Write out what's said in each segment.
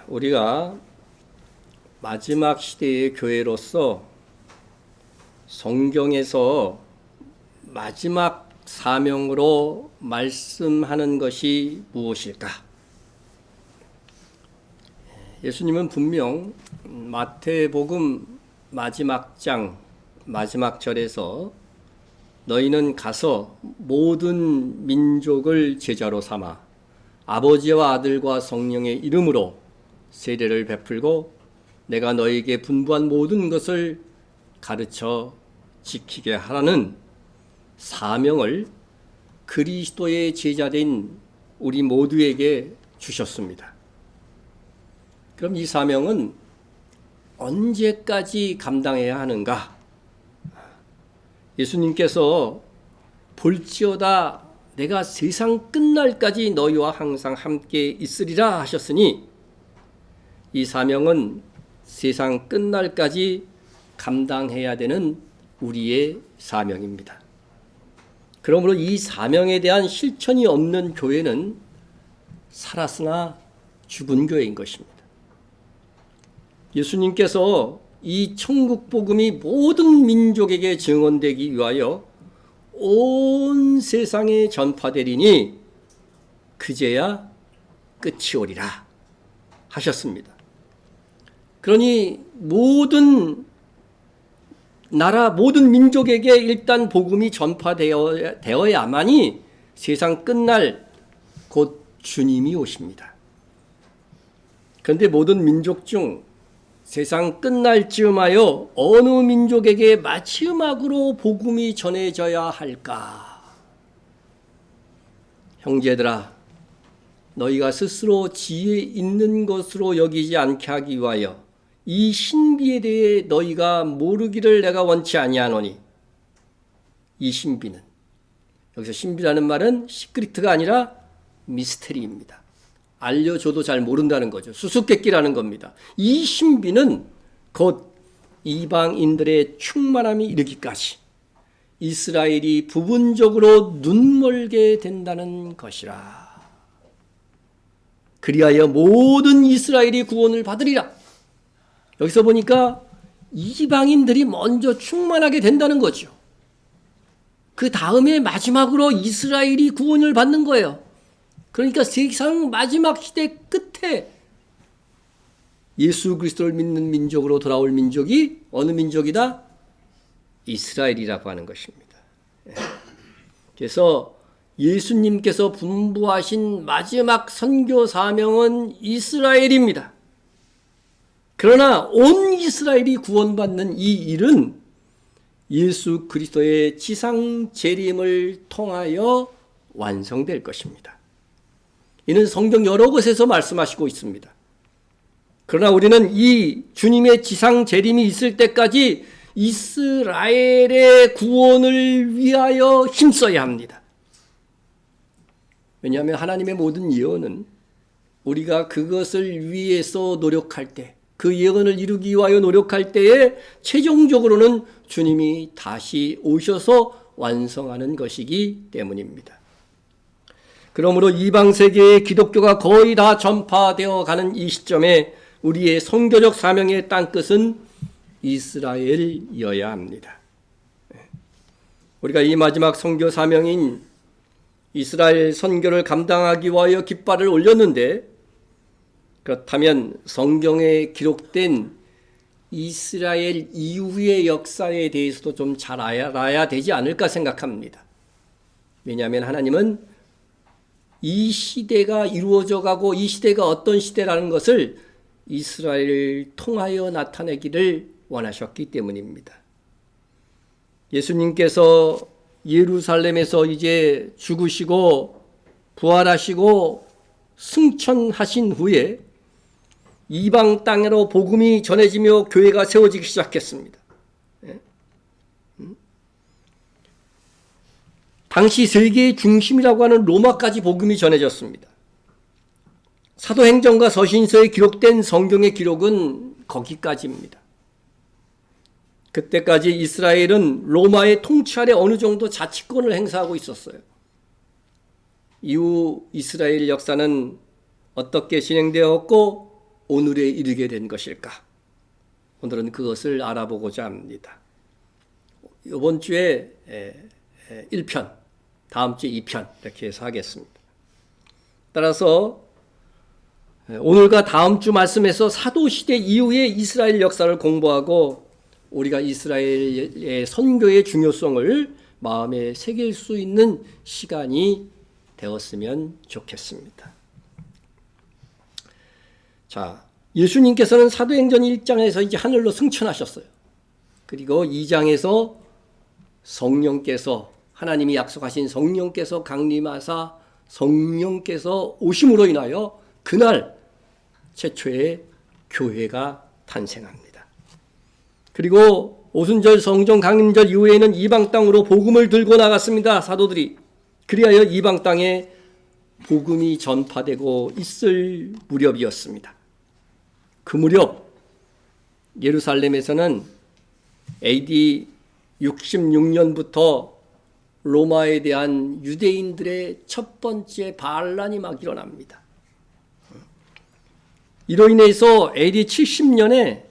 우리가 마지막 시대의 교회로서 성경에서 마지막 사명으로 말씀하는 것이 무엇일까? 예수님은 분명 마태복음 마지막 장 마지막 절에서 너희는 가서 모든 민족을 제자로 삼아 아버지와 아들과 성령의 이름으로 세례를 베풀고 내가 너희에게 분부한 모든 것을 가르쳐 지키게 하라는 사명을 그리스도의 제자된 우리 모두에게 주셨습니다. 그럼 이 사명은 언제까지 감당해야 하는가? 예수님께서 볼지어다 내가 세상 끝날까지 너희와 항상 함께 있으리라 하셨으니 이 사명은 세상 끝날까지 감당해야 되는 우리의 사명입니다. 그러므로 이 사명에 대한 실천이 없는 교회는 살았으나 죽은 교회인 것입니다. 예수님께서 이 천국 복음이 모든 민족에게 증언되기 위하여 온 세상에 전파되리니 그제야 끝이 오리라 하셨습니다. 그러니 모든 나라 모든 민족에게 일단 복음이 전파되어야만이 세상 끝날 곧 주님이 오십니다. 그런데 모든 민족 중 세상 끝날 즈음하여 어느 민족에게 마지막으로 복음이 전해져야 할까? 형제들아, 너희가 스스로 지혜 있는 것으로 여기지 않게 하기 위하여 이 신비에 대해 너희가 모르기를 내가 원치 아니하노니 이 신비는 여기서 신비라는 말은 시크리트가 아니라 미스테리입니다. 알려줘도 잘 모른다는 거죠. 수수께끼라는 겁니다. 이 신비는 곧 이방인들의 충만함이 이르기까지 이스라엘이 부분적으로 눈멀게 된다는 것이라. 그리하여 모든 이스라엘이 구원을 받으리라. 여기서 보니까 이방인들이 먼저 충만하게 된다는 거죠. 그 다음에 마지막으로 이스라엘이 구원을 받는 거예요. 그러니까 세상 마지막 시대 끝에 예수 그리스도를 믿는 민족으로 돌아올 민족이 어느 민족이다? 이스라엘이라고 하는 것입니다. 그래서 예수님께서 분부하신 마지막 선교 사명은 이스라엘입니다. 그러나 온 이스라엘이 구원받는 이 일은 예수 그리스도의 지상 재림을 통하여 완성될 것입니다. 이는 성경 여러 곳에서 말씀하시고 있습니다. 그러나 우리는 이 주님의 지상 재림이 있을 때까지 이스라엘의 구원을 위하여 힘써야 합니다. 왜냐하면 하나님의 모든 예언은 우리가 그것을 위해서 노력할 때, 그 예언을 이루기 위하여 노력할 때에 최종적으로는 주님이 다시 오셔서 완성하는 것이기 때문입니다. 그러므로 이방 세계의 기독교가 거의 다 전파되어 가는 이 시점에 우리의 선교적 사명의 땅끝은 이스라엘이어야 합니다. 우리가 이 마지막 선교 사명인 이스라엘 선교를 감당하기 위하여 깃발을 올렸는데 그렇다면 성경에 기록된 이스라엘 이후의 역사에 대해서도 좀 잘 알아야 되지 않을까 생각합니다. 왜냐하면 하나님은 이 시대가 이루어져 가고 이 시대가 어떤 시대라는 것을 이스라엘을 통하여 나타내기를 원하셨기 때문입니다. 예수님께서 예루살렘에서 이제 죽으시고 부활하시고 승천하신 후에 이방 땅으로 복음이 전해지며 교회가 세워지기 시작했습니다. 당시 세계의 중심이라고 하는 로마까지 복음이 전해졌습니다. 사도행전과 서신서에 기록된 성경의 기록은 거기까지입니다. 그때까지 이스라엘은 로마의 통치 아래 어느 정도 자치권을 행사하고 있었어요. 이후 이스라엘 역사는 어떻게 진행되었고 오늘에 이르게 된 것일까? 오늘은 그것을 알아보고자 합니다. 이번 주에 1편, 다음 주에 2편 이렇게 해서 하겠습니다. 따라서 오늘과 다음 주 말씀에서 사도시대 이후의 이스라엘 역사를 공부하고 우리가 이스라엘의 선교의 중요성을 마음에 새길 수 있는 시간이 되었으면 좋겠습니다. 자, 예수님께서는 사도행전 1장에서 이제 하늘로 승천하셨어요. 그리고 2장에서 성령께서, 하나님이 약속하신 성령께서 강림하사 성령께서 오심으로 인하여 그날 최초의 교회가 탄생합니다. 그리고 오순절 성령 강림절 이후에는 이방 땅으로 복음을 들고 나갔습니다. 사도들이. 그리하여 이방 땅에 복음이 전파되고 있을 무렵이었습니다. 그 무렵 예루살렘에서는 AD 66년부터 로마에 대한 유대인들의 첫 번째 반란이 막 일어납니다. 이로 인해서 AD 70년에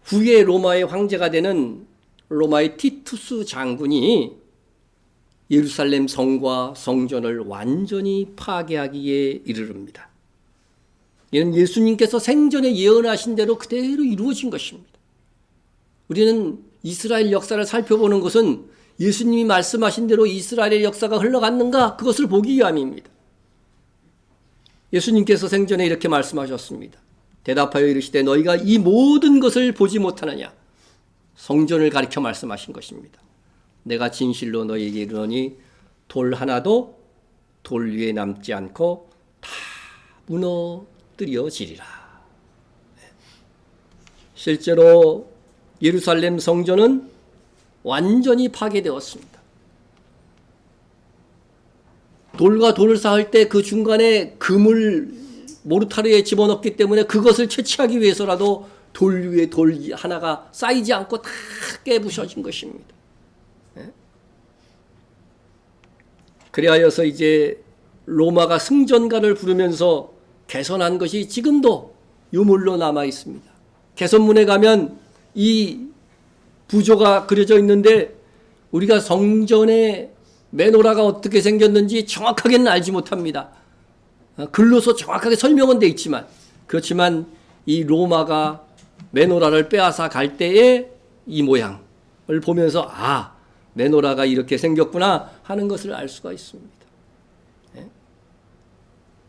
후에 로마의 황제가 되는 로마의 티투스 장군이 예루살렘 성과 성전을 완전히 파괴하기에 이르릅니다. 이는 예수님께서 생전에 예언하신 대로 그대로 이루어진 것입니다. 우리는 이스라엘 역사를 살펴보는 것은 예수님이 말씀하신 대로 이스라엘의 역사가 흘러갔는가? 그것을 보기 위함입니다. 예수님께서 생전에 이렇게 말씀하셨습니다. 대답하여 이르시되 너희가 이 모든 것을 보지 못하느냐? 성전을 가리켜 말씀하신 것입니다. 내가 진실로 너희에게 이르노니 돌 하나도 돌 위에 남지 않고 다 무너뜨려지리라. 실제로 예루살렘 성전은 완전히 파괴되었습니다. 돌과 돌을 쌓을 때 그 중간에 금을 모르타르에 집어넣기 때문에 그것을 채취하기 위해서라도 돌 위에 돌 하나가 쌓이지 않고 다 깨부셔진 것입니다. 그리하여서 이제 로마가 승전가를 부르면서 개선한 것이 지금도 유물로 남아 있습니다. 개선문에 가면 이 부조가 그려져 있는데 우리가 성전의 메노라가 어떻게 생겼는지 정확하게는 알지 못합니다. 글로서 정확하게 설명은 돼 있지만, 그렇지만 이 로마가 메노라를 빼앗아 갈 때의 이 모양을 보면서 아, 메노라가 이렇게 생겼구나 하는 것을 알 수가 있습니다.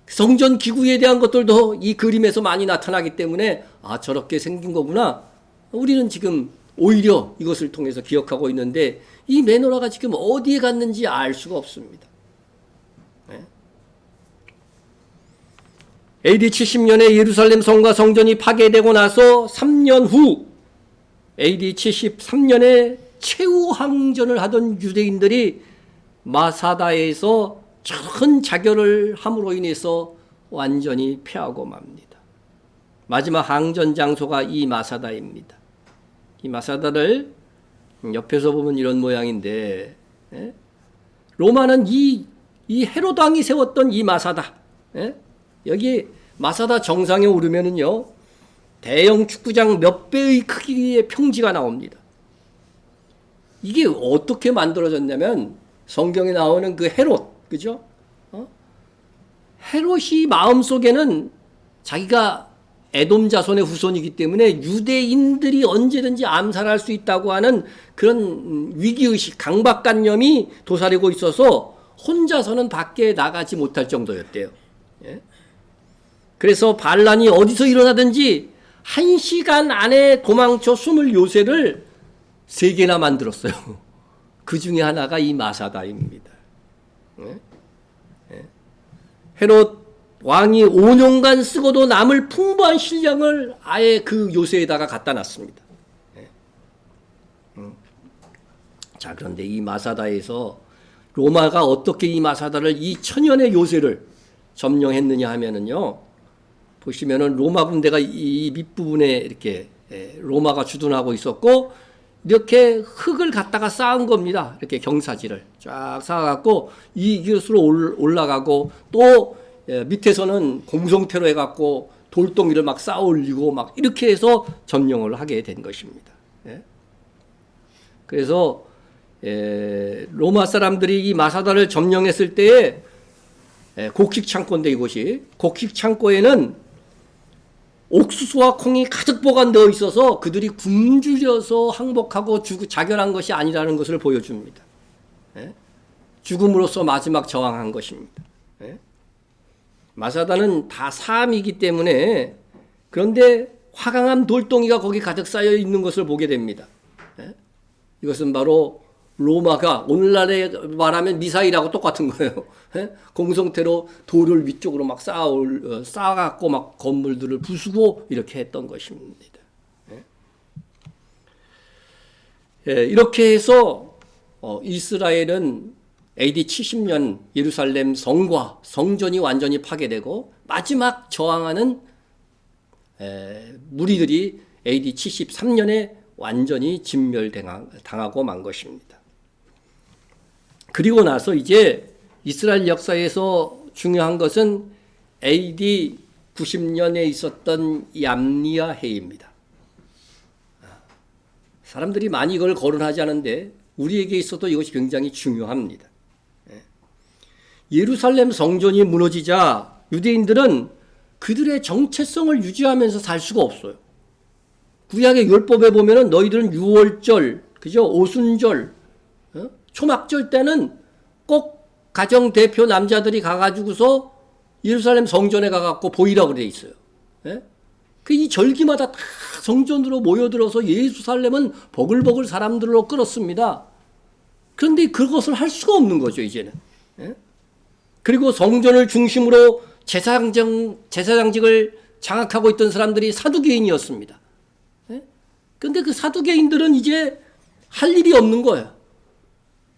성전 기구에 대한 것들도 이 그림에서 많이 나타나기 때문에 아, 저렇게 생긴 거구나. 우리는 지금 오히려 이것을 통해서 기억하고 있는데 이 메노라가 지금 어디에 갔는지 알 수가 없습니다. AD 70년에 예루살렘 성과 성전이 파괴되고 나서 3년 후 AD 73년에 최후 항전을 하던 유대인들이 마사다에서 큰 자결을 함으로 인해서 완전히 패하고 맙니다. 마지막 항전 장소가 이 마사다입니다. 이 마사다를 옆에서 보면 이런 모양인데, 로마는 이 헤로드 왕이 세웠던 이 마사다, 여기 마사다 정상에 오르면은요 대형 축구장 몇 배의 크기의 평지가 나옵니다. 이게 어떻게 만들어졌냐면 성경에 나오는 그 헤롯, 그죠? 헤롯이 마음속에는 자기가 에돔 자손의 후손이기 때문에 유대인들이 언제든지 암살할 수 있다고 하는 그런 위기의식, 강박관념이 도사리고 있어서 혼자서는 밖에 나가지 못할 정도였대요. 그래서 반란이 어디서 일어나든지 1시간 안에 도망쳐 숨을 요새를 3개나 만들었어요. 그 중에 하나가 이 마사다입니다. 헤롯 왕이 5년간 쓰고도 남을 풍부한 식량을 아예 그 요새에다가 갖다 놨습니다. 자, 그런데 이 마사다에서 로마가 어떻게 이 마사다를 이 천연의 요새를 점령했느냐 하면은요, 보시면은 로마 군대가 이 밑부분에 이렇게 로마가 주둔하고 있었고, 이렇게 흙을 갖다가 쌓은 겁니다. 이렇게 경사지를 쫙 쌓아갖고 이곳으로 올라가고 또 밑에서는 공성태로 해갖고 돌덩이를 막 쌓아 올리고 막 이렇게 해서 점령을 하게 된 것입니다. 그래서 로마 사람들이 이 마사다를 점령했을 때에 곡식 창고인데, 이곳이 곡식 창고에는 옥수수와 콩이 가득 보관되어 있어서 그들이 굶주려서 항복하고 자결한 것이 아니라는 것을 보여줍니다. 죽음으로써 마지막 저항한 것입니다. 마사다는 다 사암이기 때문에, 그런데 화강암 돌덩이가 거기 가득 쌓여 있는 것을 보게 됩니다. 이것은 바로 로마가 오늘날에 말하면 미사일하고 똑같은 거예요. 공성태로 돌을 위쪽으로 막 쌓아갖고 막 건물들을 부수고 이렇게 했던 것입니다. 이렇게 해서 이스라엘은 AD 70년 예루살렘 성과 성전이 완전히 파괴되고 마지막 저항하는 무리들이 AD 73년에 완전히 진멸당하고 만 것입니다. 그리고 나서 이제 이스라엘 역사에서 중요한 것은 AD 90년에 있었던 얌니아 해입니다. 사람들이 많이 이걸 거론하지 않은데 우리에게 있어도 이것이 굉장히 중요합니다. 예루살렘 성전이 무너지자 유대인들은 그들의 정체성을 유지하면서 살 수가 없어요. 구약의 율법에 보면은 너희들은 유월절, 그죠? 오순절, 초막절 때는 꼭 가정 대표 남자들이 가가지고서 예루살렘 성전에 가갖고 보이라고 되어 있어요. 이 절기마다 다 성전으로 모여들어서 예루살렘은 버글버글 사람들로 끌었습니다. 그런데 그것을 할 수가 없는 거죠, 이제는. 그리고 성전을 중심으로 제사장직을 장악하고 있던 사람들이 사두개인이었습니다. 그런데 그 사두개인들은 이제 할 일이 없는 거예요.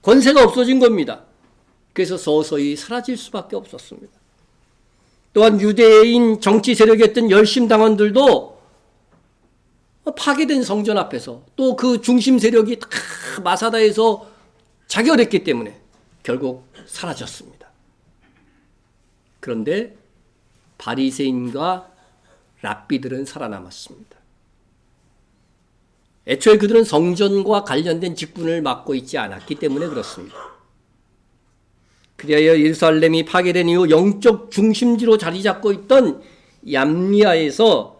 권세가 없어진 겁니다. 그래서 서서히 사라질 수밖에 없었습니다. 또한 유대인 정치 세력이었던 열심당원들도 파괴된 성전 앞에서 또 그 중심 세력이 다 마사다에서 자결했기 때문에 결국 사라졌습니다. 그런데 바리새인과 랍비들은 살아남았습니다. 애초에 그들은 성전과 관련된 직분을 맡고 있지 않았기 때문에 그렇습니다. 그리하여 예루살렘이 파괴된 이후 영적 중심지로 자리 잡고 있던 얌니아에서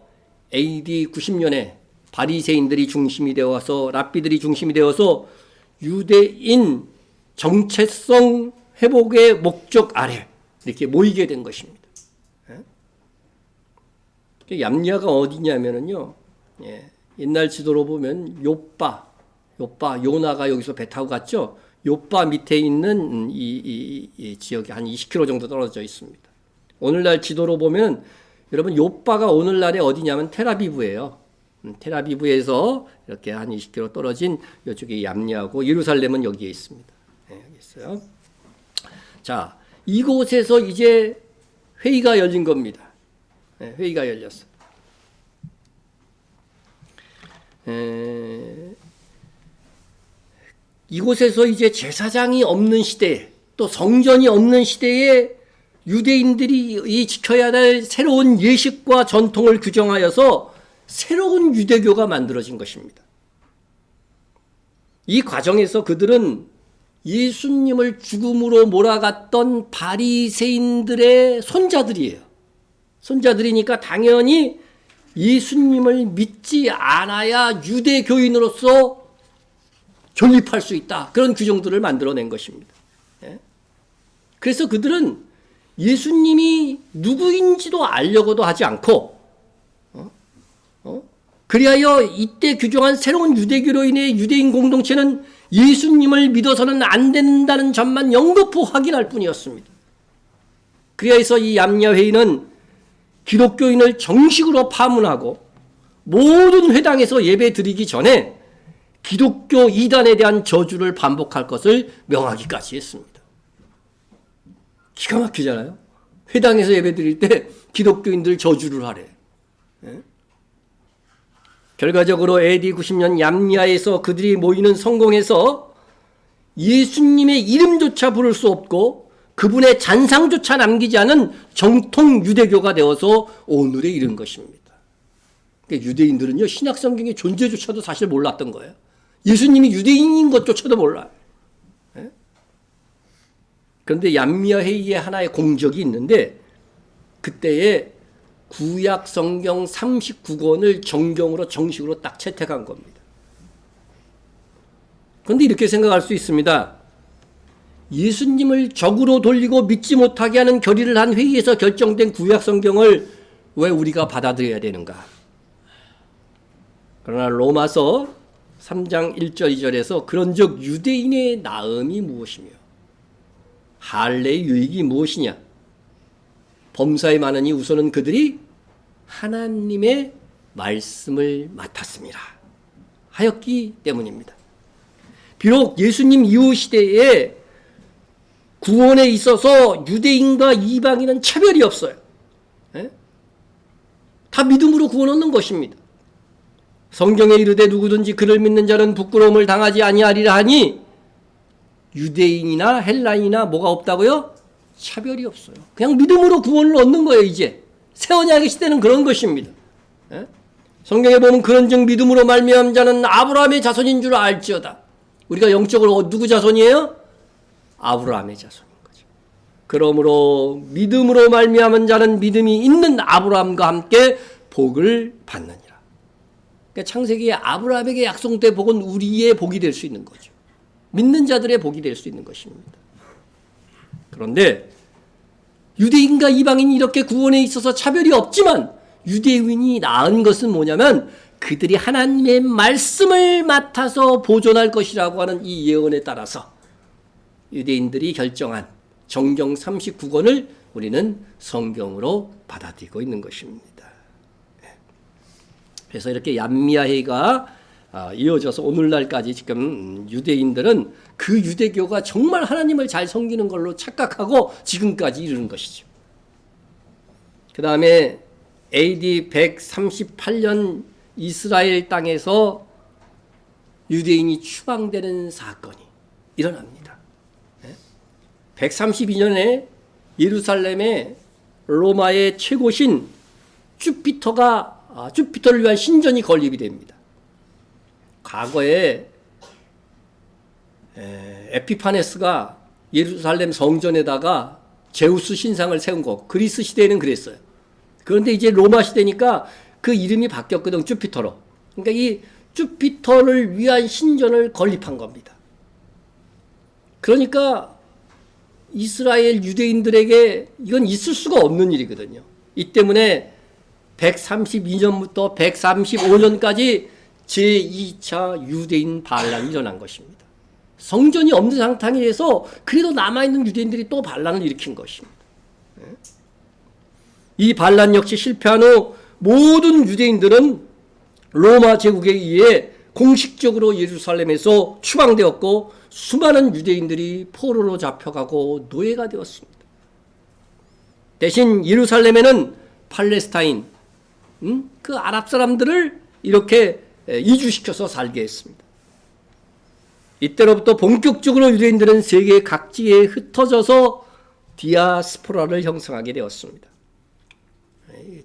AD 90년에 바리새인들이 중심이 되어서 랍비들이 중심이 되어서 유대인 정체성 회복의 목적 아래 이렇게 모이게 된 것입니다. 얌니아가 어디냐면은요, 옛날 지도로 보면 요나가 여기서 배 타고 갔죠. 요빠 밑에 있는 이 지역이 한 20km 정도 떨어져 있습니다. 오늘날 지도로 보면 여러분 요빠가 오늘날에 어디냐면 텔아비브예요. 텔아비브에서 이렇게 한 20km 떨어진 이쪽에 얌니아고 예루살렘은 여기에 있습니다. 여기 있어요. 자, 이곳에서 이제 회의가 열린 겁니다. 회의가 열렸어. 이곳에서 이제 제사장이 없는 시대에 또 성전이 없는 시대에 유대인들이 이 지켜야 할 새로운 예식과 전통을 규정하여서 새로운 유대교가 만들어진 것입니다. 이 과정에서 그들은 예수님을 죽음으로 몰아갔던 바리새인들의 손자들이에요. 손자들이니까 당연히 예수님을 믿지 않아야 유대교인으로서 존립할 수 있다. 그런 규정들을 만들어낸 것입니다. 그래서 그들은 예수님이 누구인지도 알려고도 하지 않고 그리하여 이때 규정한 새로운 유대교로인의 유대인 공동체는 예수님을 믿어서는 안 된다는 점만 연거푸 확인할 뿐이었습니다. 그래서 이 얌니아 회의는 기독교인을 정식으로 파문하고 모든 회당에서 예배 드리기 전에 기독교 이단에 대한 저주를 반복할 것을 명하기까지 했습니다. 기가 막히잖아요. 회당에서 예배 드릴 때 기독교인들 저주를 하래. 결과적으로 AD 90년 얌니아에서 그들이 모이는 성공해서 예수님의 이름조차 부를 수 없고 그분의 잔상조차 남기지 않은 정통 유대교가 되어서 오늘에 이른 것입니다. 그러니까 유대인들은요, 신약 성경의 존재조차도 사실 몰랐던 거예요. 예수님이 유대인인 것조차도 몰라요. 그런데 얀미아 회의의 하나의 공적이 있는데, 그때에 구약 성경 39권을 정경으로 정식으로 딱 채택한 겁니다. 그런데 이렇게 생각할 수 있습니다. 예수님을 적으로 돌리고 믿지 못하게 하는 결의를 한 회의에서 결정된 구약 성경을 왜 우리가 받아들여야 되는가? 그러나 로마서 3장 1절 2절에서 그런즉 유대인의 나음이 무엇이며 할례의 유익이 무엇이냐? 범사에 많으니 우선은 그들이 하나님의 말씀을 맡았습니다 하였기 때문입니다. 비록 예수님 이후 시대에 구원에 있어서 유대인과 이방인은 차별이 없어요. 다 믿음으로 구원 얻는 것입니다. 성경에 이르되 누구든지 그를 믿는 자는 부끄러움을 당하지 아니하리라 하니 유대인이나 헬라인이나 뭐가 없다고요? 차별이 없어요. 그냥 믿음으로 구원을 얻는 거예요. 이제 새 언약의 시대는 그런 것입니다. 성경에 보면 그런즉 믿음으로 말미암은 자는 아브라함의 자손인 줄 알지어다. 우리가 영적으로 누구 자손이에요? 아브라함의 자손인 거죠. 그러므로 믿음으로 말미암은 자는 믿음이 있는 아브라함과 함께 복을 받느니라. 그러니까 창세기에 아브라함에게 약속된 복은 우리의 복이 될 수 있는 거죠. 믿는 자들의 복이 될 수 있는 것입니다. 그런데 유대인과 이방인이 이렇게 구원에 있어서 차별이 없지만 유대인이 나은 것은 뭐냐면 그들이 하나님의 말씀을 맡아서 보존할 것이라고 하는 이 예언에 따라서 유대인들이 결정한 정경 39권을 우리는 성경으로 받아들이고 있는 것입니다. 그래서 이렇게 얀미아 회의가 이어져서 오늘날까지 지금 유대인들은 그 유대교가 정말 하나님을 잘 섬기는 걸로 착각하고 지금까지 이르는 것이죠. 그 다음에 AD 138년 이스라엘 땅에서 유대인이 추방되는 사건이 일어납니다. 132년에 예루살렘에 로마의 최고신 주피터를 위한 신전이 건립이 됩니다. 과거에 에피파네스가 예루살렘 성전에다가 제우스 신상을 세운 거, 그리스 시대에는 그랬어요. 그런데 이제 로마 시대니까 그 이름이 바뀌었거든, 주피터로. 그러니까 이 주피터를 위한 신전을 건립한 겁니다. 그러니까 이스라엘 유대인들에게 이건 있을 수가 없는 일이거든요. 이 때문에 132년부터 135년까지 제2차 유대인 반란이 일어난 것입니다. 성전이 없는 상태에서 그래도 남아있는 유대인들이 또 반란을 일으킨 것입니다. 이 반란 역시 실패한 후 모든 유대인들은 로마 제국에 의해 공식적으로 예루살렘에서 추방되었고 수많은 유대인들이 포로로 잡혀가고 노예가 되었습니다. 대신 예루살렘에는 팔레스타인, 그 아랍 사람들을 이렇게 이주시켜서 살게 했습니다. 이때로부터 본격적으로 유대인들은 세계 각지에 흩어져서 디아스포라를 형성하게 되었습니다.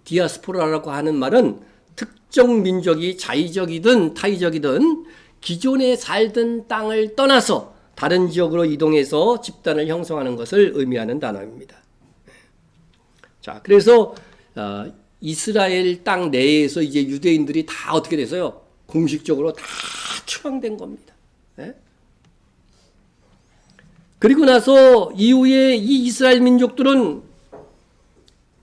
디아스포라라고 하는 말은 특정 민족이 자의적이든 타의적이든 기존에 살던 땅을 떠나서 다른 지역으로 이동해서 집단을 형성하는 것을 의미하는 단어입니다. 자, 그래서 이스라엘 땅 내에서 이제 유대인들이 다 어떻게 돼서요? 공식적으로 다 추방된 겁니다. 네? 그리고 나서 이후에 이 이스라엘 민족들은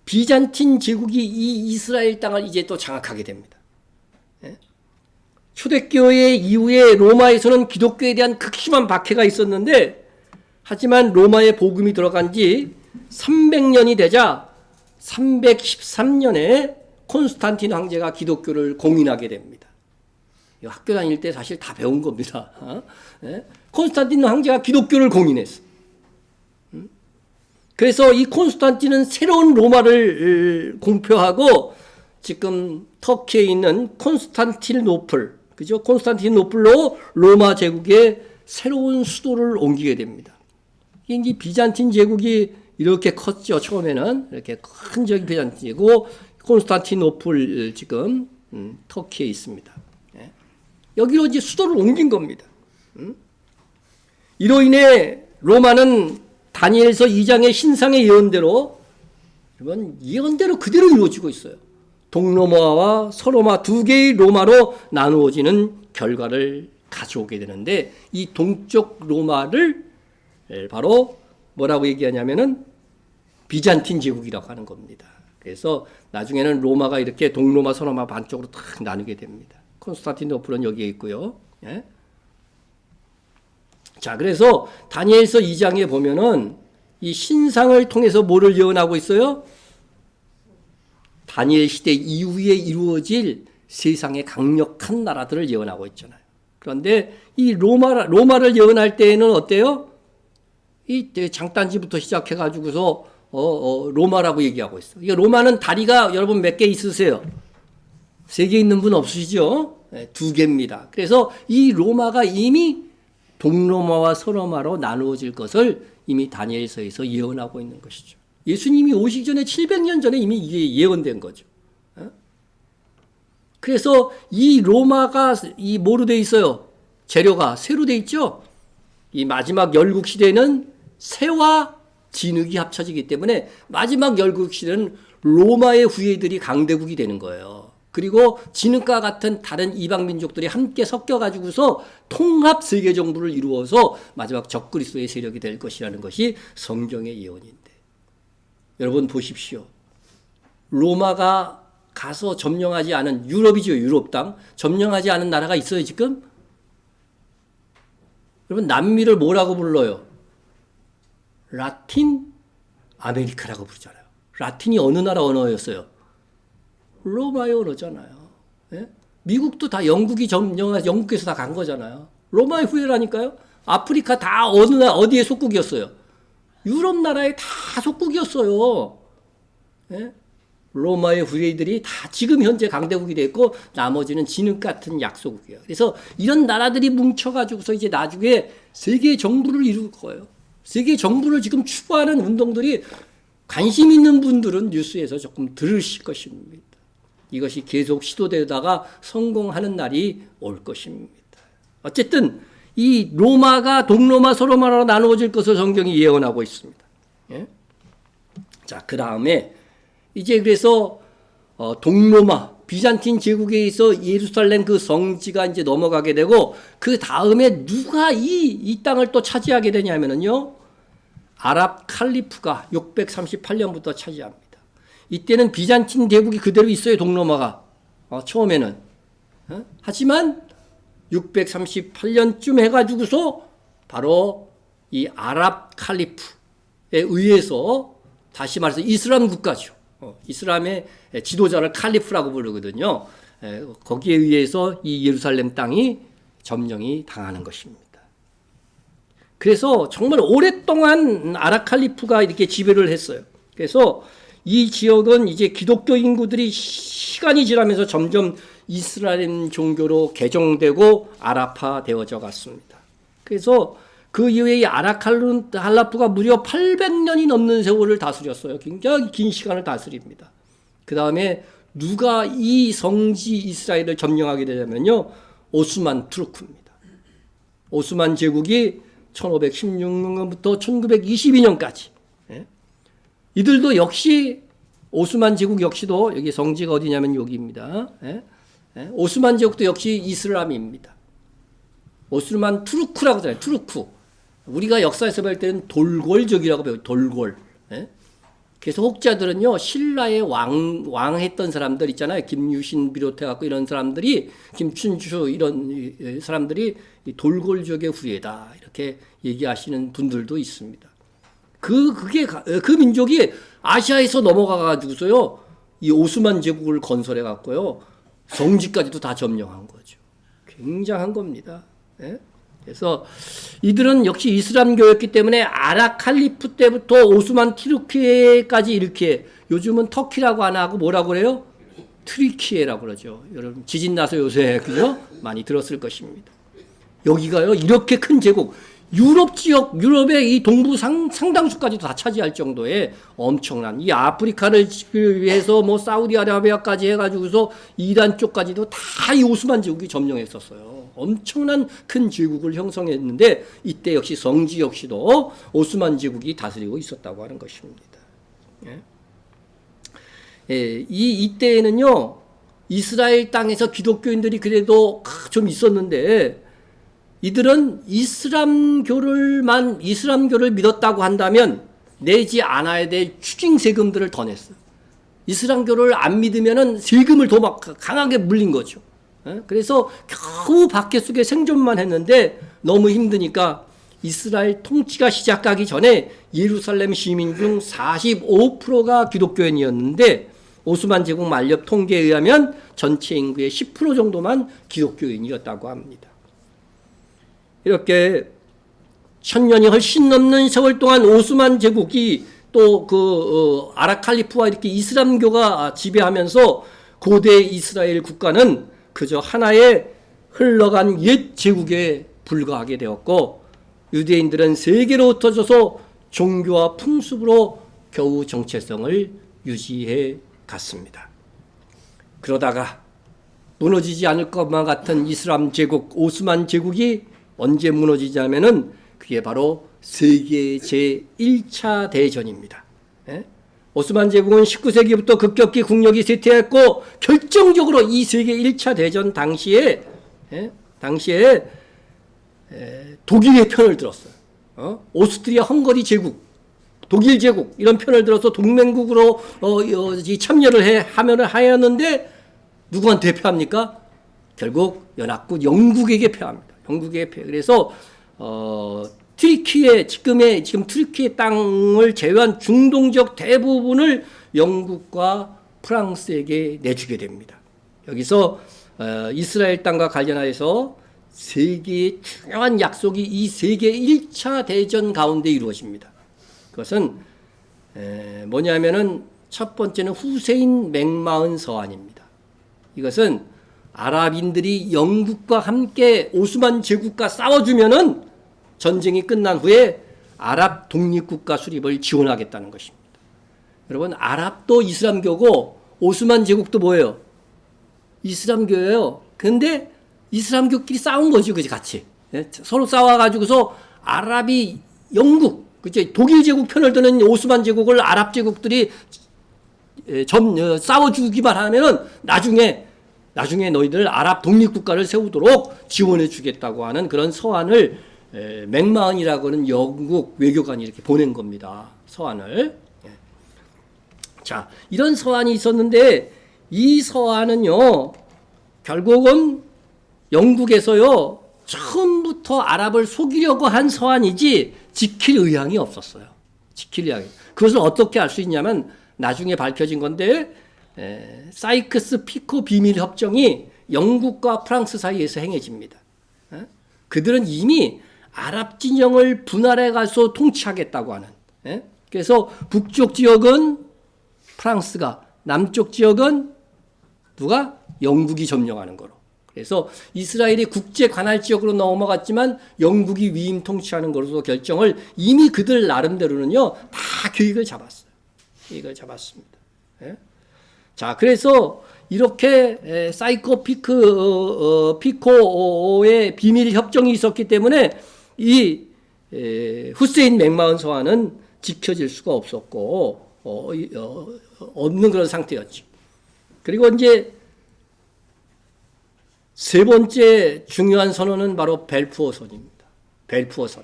비잔틴 제국이 이 이스라엘 땅을 이제 또 장악하게 됩니다. 네? 초대교회 이후에 로마에서는 기독교에 대한 극심한 박해가 있었는데 하지만 로마에 복음이 들어간 지 300년이 되자 313년에 콘스탄틴 황제가 기독교를 공인하게 됩니다. 학교 다닐 때 사실 다 배운 겁니다. 콘스탄틴 황제가 기독교를 공인했어. 그래서 이 콘스탄틴은 새로운 로마를 공표하고 지금 터키에 있는 콘스탄티노플, 그죠? 콘스탄티노플로 로마 제국의 새로운 수도를 옮기게 됩니다. 이게 비잔틴 제국이 이렇게 컸죠. 처음에는 이렇게 큰 저기 비잔틴 제국, 콘스탄티노플 지금 터키에 있습니다. 예. 여기로 이제 수도를 옮긴 겁니다. 이로 인해 로마는 다니엘서 2장의 신상의 예언대로, 여러분 예언대로 그대로 이루어지고 있어요. 동로마와 서로마 두 개의 로마로 나누어지는 결과를 가져오게 되는데, 이 동쪽 로마를 바로 뭐라고 얘기하냐면은 비잔틴 제국이라고 하는 겁니다. 그래서 나중에는 로마가 이렇게 동로마, 서로마 반쪽으로 탁 나누게 됩니다. 콘스탄티노플은 여기에 있고요. 예? 자, 그래서 다니엘서 2장에 보면은 이 신상을 통해서 뭐를 예언하고 있어요? 다니엘 시대 이후에 이루어질 세상의 강력한 나라들을 예언하고 있잖아요. 그런데 이 로마를 예언할 때에는 어때요? 이 장단지부터 시작해가지고서 로마라고 얘기하고 있어요. 이게 로마는 다리가 여러분 몇 개 있으세요? 3개 있는 분 없으시죠? 네, 2개입니다. 그래서 이 로마가 이미 동로마와 서로마로 나누어질 것을 이미 다니엘서에서 예언하고 있는 것이죠. 예수님이 오시기 전에 700년 전에 이미 이게 예언된 거죠. 그래서 이 로마가 이 뭐로 돼 있어요? 재료가 쇠로 돼 있죠? 이 마지막 열국 시대는 쇠와 진흙이 합쳐지기 때문에 마지막 열국 시대는 로마의 후예들이 강대국이 되는 거예요. 그리고 진흙과 같은 다른 이방 민족들이 함께 섞여가지고서 통합 세계 정부를 이루어서 마지막 적그리스도의 세력이 될 것이라는 것이 성경의 예언인데, 여러분 보십시오. 로마가 가서 점령하지 않은, 유럽이죠, 유럽 땅 점령하지 않은 나라가 있어요 지금? 여러분 남미를 뭐라고 불러요? 라틴 아메리카라고 부르잖아요. 라틴이 어느 나라 언어였어요? 로마의 언어잖아요. 예? 미국도 다 영국이 점령해서 영국에서 다 간 거잖아요. 로마의 후예라니까요. 아프리카 다 어디에 속국이었어요? 유럽 나라에 다 속국이었어요. 예? 로마의 후예들이 다 지금 현재 강대국이 됐고 나머지는 진흙 같은 약소국이에요. 그래서 이런 나라들이 뭉쳐가지고서 이제 나중에 세계 정부를 이룰 거예요. 세계 정부를 지금 추구하는 운동들이 관심 있는 분들은 뉴스에서 조금 들으실 것입니다. 이것이 계속 시도되다가 성공하는 날이 올 것입니다. 어쨌든 이 로마가 동로마, 서로마로 나누어질 것을 성경이 예언하고 있습니다. 예? 자, 그 다음에 이제 그래서 동로마, 비잔틴 제국에 있어 예루살렘 그 성지가 이제 넘어가게 되고, 그 다음에 누가 이 땅을 또 차지하게 되냐면요, 아랍 칼리프가 638년부터 차지합니다. 이때는 비잔틴 대국이 그대로 있어요, 동로마가. 처음에는. 하지만 638년쯤 해가지고서 바로 이 아랍 칼리프에 의해서, 다시 말해서 이슬람 국가죠. 이슬람의 지도자를 칼리프라고 부르거든요. 거기에 의해서 이 예루살렘 땅이 점령이 당하는 것입니다. 그래서 정말 오랫동안 아랍 칼리프가 이렇게 지배를 했어요. 그래서 이 지역은 이제 기독교 인구들이 시간이 지나면서 점점 이슬람 종교로 개종되고 아랍화 되어져 갔습니다. 그래서 그 이후에 이 아랍 칼리프가 무려 800년이 넘는 세월을 다스렸어요. 굉장히 긴 시간을 다스립니다. 그 다음에 누가 이 성지 이스라엘을 점령하게 되냐면요, 오스만 투르크입니다. 오스만 제국이 1516년부터 1922년까지. 이들도 역시 오스만 제국 역시도, 여기 성지가 어디냐면 여기입니다. 오스만 제국도 역시 이슬람입니다. 오스만 투르크라고 하잖아요. 투르크. 우리가 역사에서 볼 때는 돌골족이라고 배워요. 돌골. 그래서 혹자들은요, 신라의 왕했던 사람들 있잖아요. 김유신 비롯해갖고 이런 사람들이, 김춘추 이런 사람들이 돌골족의 후예다, 이렇게 얘기하시는 분들도 있습니다. 그 민족이 아시아에서 넘어가가지고서요, 이 오스만 제국을 건설해갖고요, 성지까지도 다 점령한 거죠. 굉장한 겁니다. 그래서 이들은 역시 이슬람교였기 때문에 아랍 칼리프 때부터 오스만 티르키에까지 이렇게, 요즘은 터키라고 안 하고 뭐라고 그래요? 트리키에라고 그러죠. 여러분 지진 나서 요새 그죠? 많이 들었을 것입니다. 여기가요, 이렇게 큰 제국, 유럽 지역, 유럽의 이 동부 상당수까지도 다 차지할 정도의 엄청난 이 아프리카를 위해서 뭐 사우디아라비아까지 해가지고서 이란 쪽까지도 다 이 오스만 제국이 점령했었어요. 엄청난 큰 제국을 형성했는데 이때 역시 성지 역시도 오스만 제국이 다스리고 있었다고 하는 것입니다. 예. 예, 이때에는요 이스라엘 땅에서 기독교인들이 그래도 좀 있었는데 이들은 이슬람교를 믿었다고 한다면 내지 않아야 될 추징 세금들을 더 냈어요. 이슬람교를 안 믿으면은 세금을 더 막 강하게 물린 거죠. 그래서 겨우 박해 속에 생존만 했는데 너무 힘드니까 이스라엘 통치가 시작하기 전에 예루살렘 시민 중 45%가 기독교인이었는데 오스만 제국 만렵 통계에 의하면 전체 인구의 10% 정도만 기독교인이었다고 합니다. 이렇게 1000년이 훨씬 넘는 세월 동안 오스만 제국이 또 아라칼리프와 이렇게 이슬람교가 지배하면서 고대 이스라엘 국가는 그저 하나의 흘러간 옛 제국에 불과하게 되었고 유대인들은 세계로 흩어져서 종교와 풍습으로 겨우 정체성을 유지해 갔습니다. 그러다가 무너지지 않을 것만 같은 이슬람 제국 오스만 제국이 언제 무너지자면은 그게 바로 세계 제1차 대전입니다. 예? 오스만 제국은 19세기부터 급격히 국력이 쇠퇴했고 결정적으로 이 세계 1차 대전 당시에 독일의 편을 들었어요. 오스트리아 헝가리 제국, 독일 제국 이런 편을 들어서 동맹국으로 참여를 하였는데 누구한테 패합니까? 결국 연합국 영국에게 패합니다. 영국에게 패. 그래서 지금 트리키의 땅을 제외한 중동 지역 대부분을 영국과 프랑스에게 내주게 됩니다. 여기서 이스라엘 땅과 관련하여서 세계의 중요한 약속이 이 세계 1차 대전 가운데 이루어집니다. 그것은 뭐냐면은 첫 번째는 후세인 맥마흔 서한입니다. 이것은 아랍인들이 영국과 함께 오스만 제국과 싸워주면은 전쟁이 끝난 후에 아랍 독립국가 수립을 지원하겠다는 것입니다. 여러분, 아랍도 이슬람교고 오스만 제국도 뭐예요? 이슬람교예요. 근데 이슬람교끼리 싸운 거죠, 그지 같이. 서로 싸워가지고서 아랍이 영국, 그치? 독일 제국 편을 드는 오스만 제국을 아랍 제국들이 싸워주기만 하면은 나중에 너희들 아랍 독립국가를 세우도록 지원해 주겠다고 하는 그런 서한을 맥마흔이라고 하는 영국 외교관이 이렇게 보낸 겁니다. 서한을. 자, 이런 서한이 있었는데 이 서한은요, 결국은 영국에서요, 처음부터 아랍을 속이려고 한 서한이지 지킬 의향이 없었어요. 지킬 의향이. 그것을 어떻게 알 수 있냐면 나중에 밝혀진 건데 사이크스 피코 비밀 협정이 영국과 프랑스 사이에서 행해집니다. 그들은 이미 아랍 진영을 분할해 가서 통치하겠다고 하는. 그래서 북쪽 지역은 프랑스가, 남쪽 지역은 누가? 영국이 점령하는 거로. 그래서 이스라엘이 국제 관할 지역으로 넘어갔지만 영국이 위임 통치하는 것으로 결정을 이미 그들 나름대로는요 다 계획을 잡았어요. 계획을 잡았습니다. 자, 그래서 이렇게 사이코 피코의 비밀 협정이 있었기 때문에 이 후세인 맥마흔 서한은 지켜질 수가 없었고 없는 그런 상태였죠. 그리고 이제 세 번째 중요한 선언은 바로 벨푸어 선입니다. 벨푸어 선.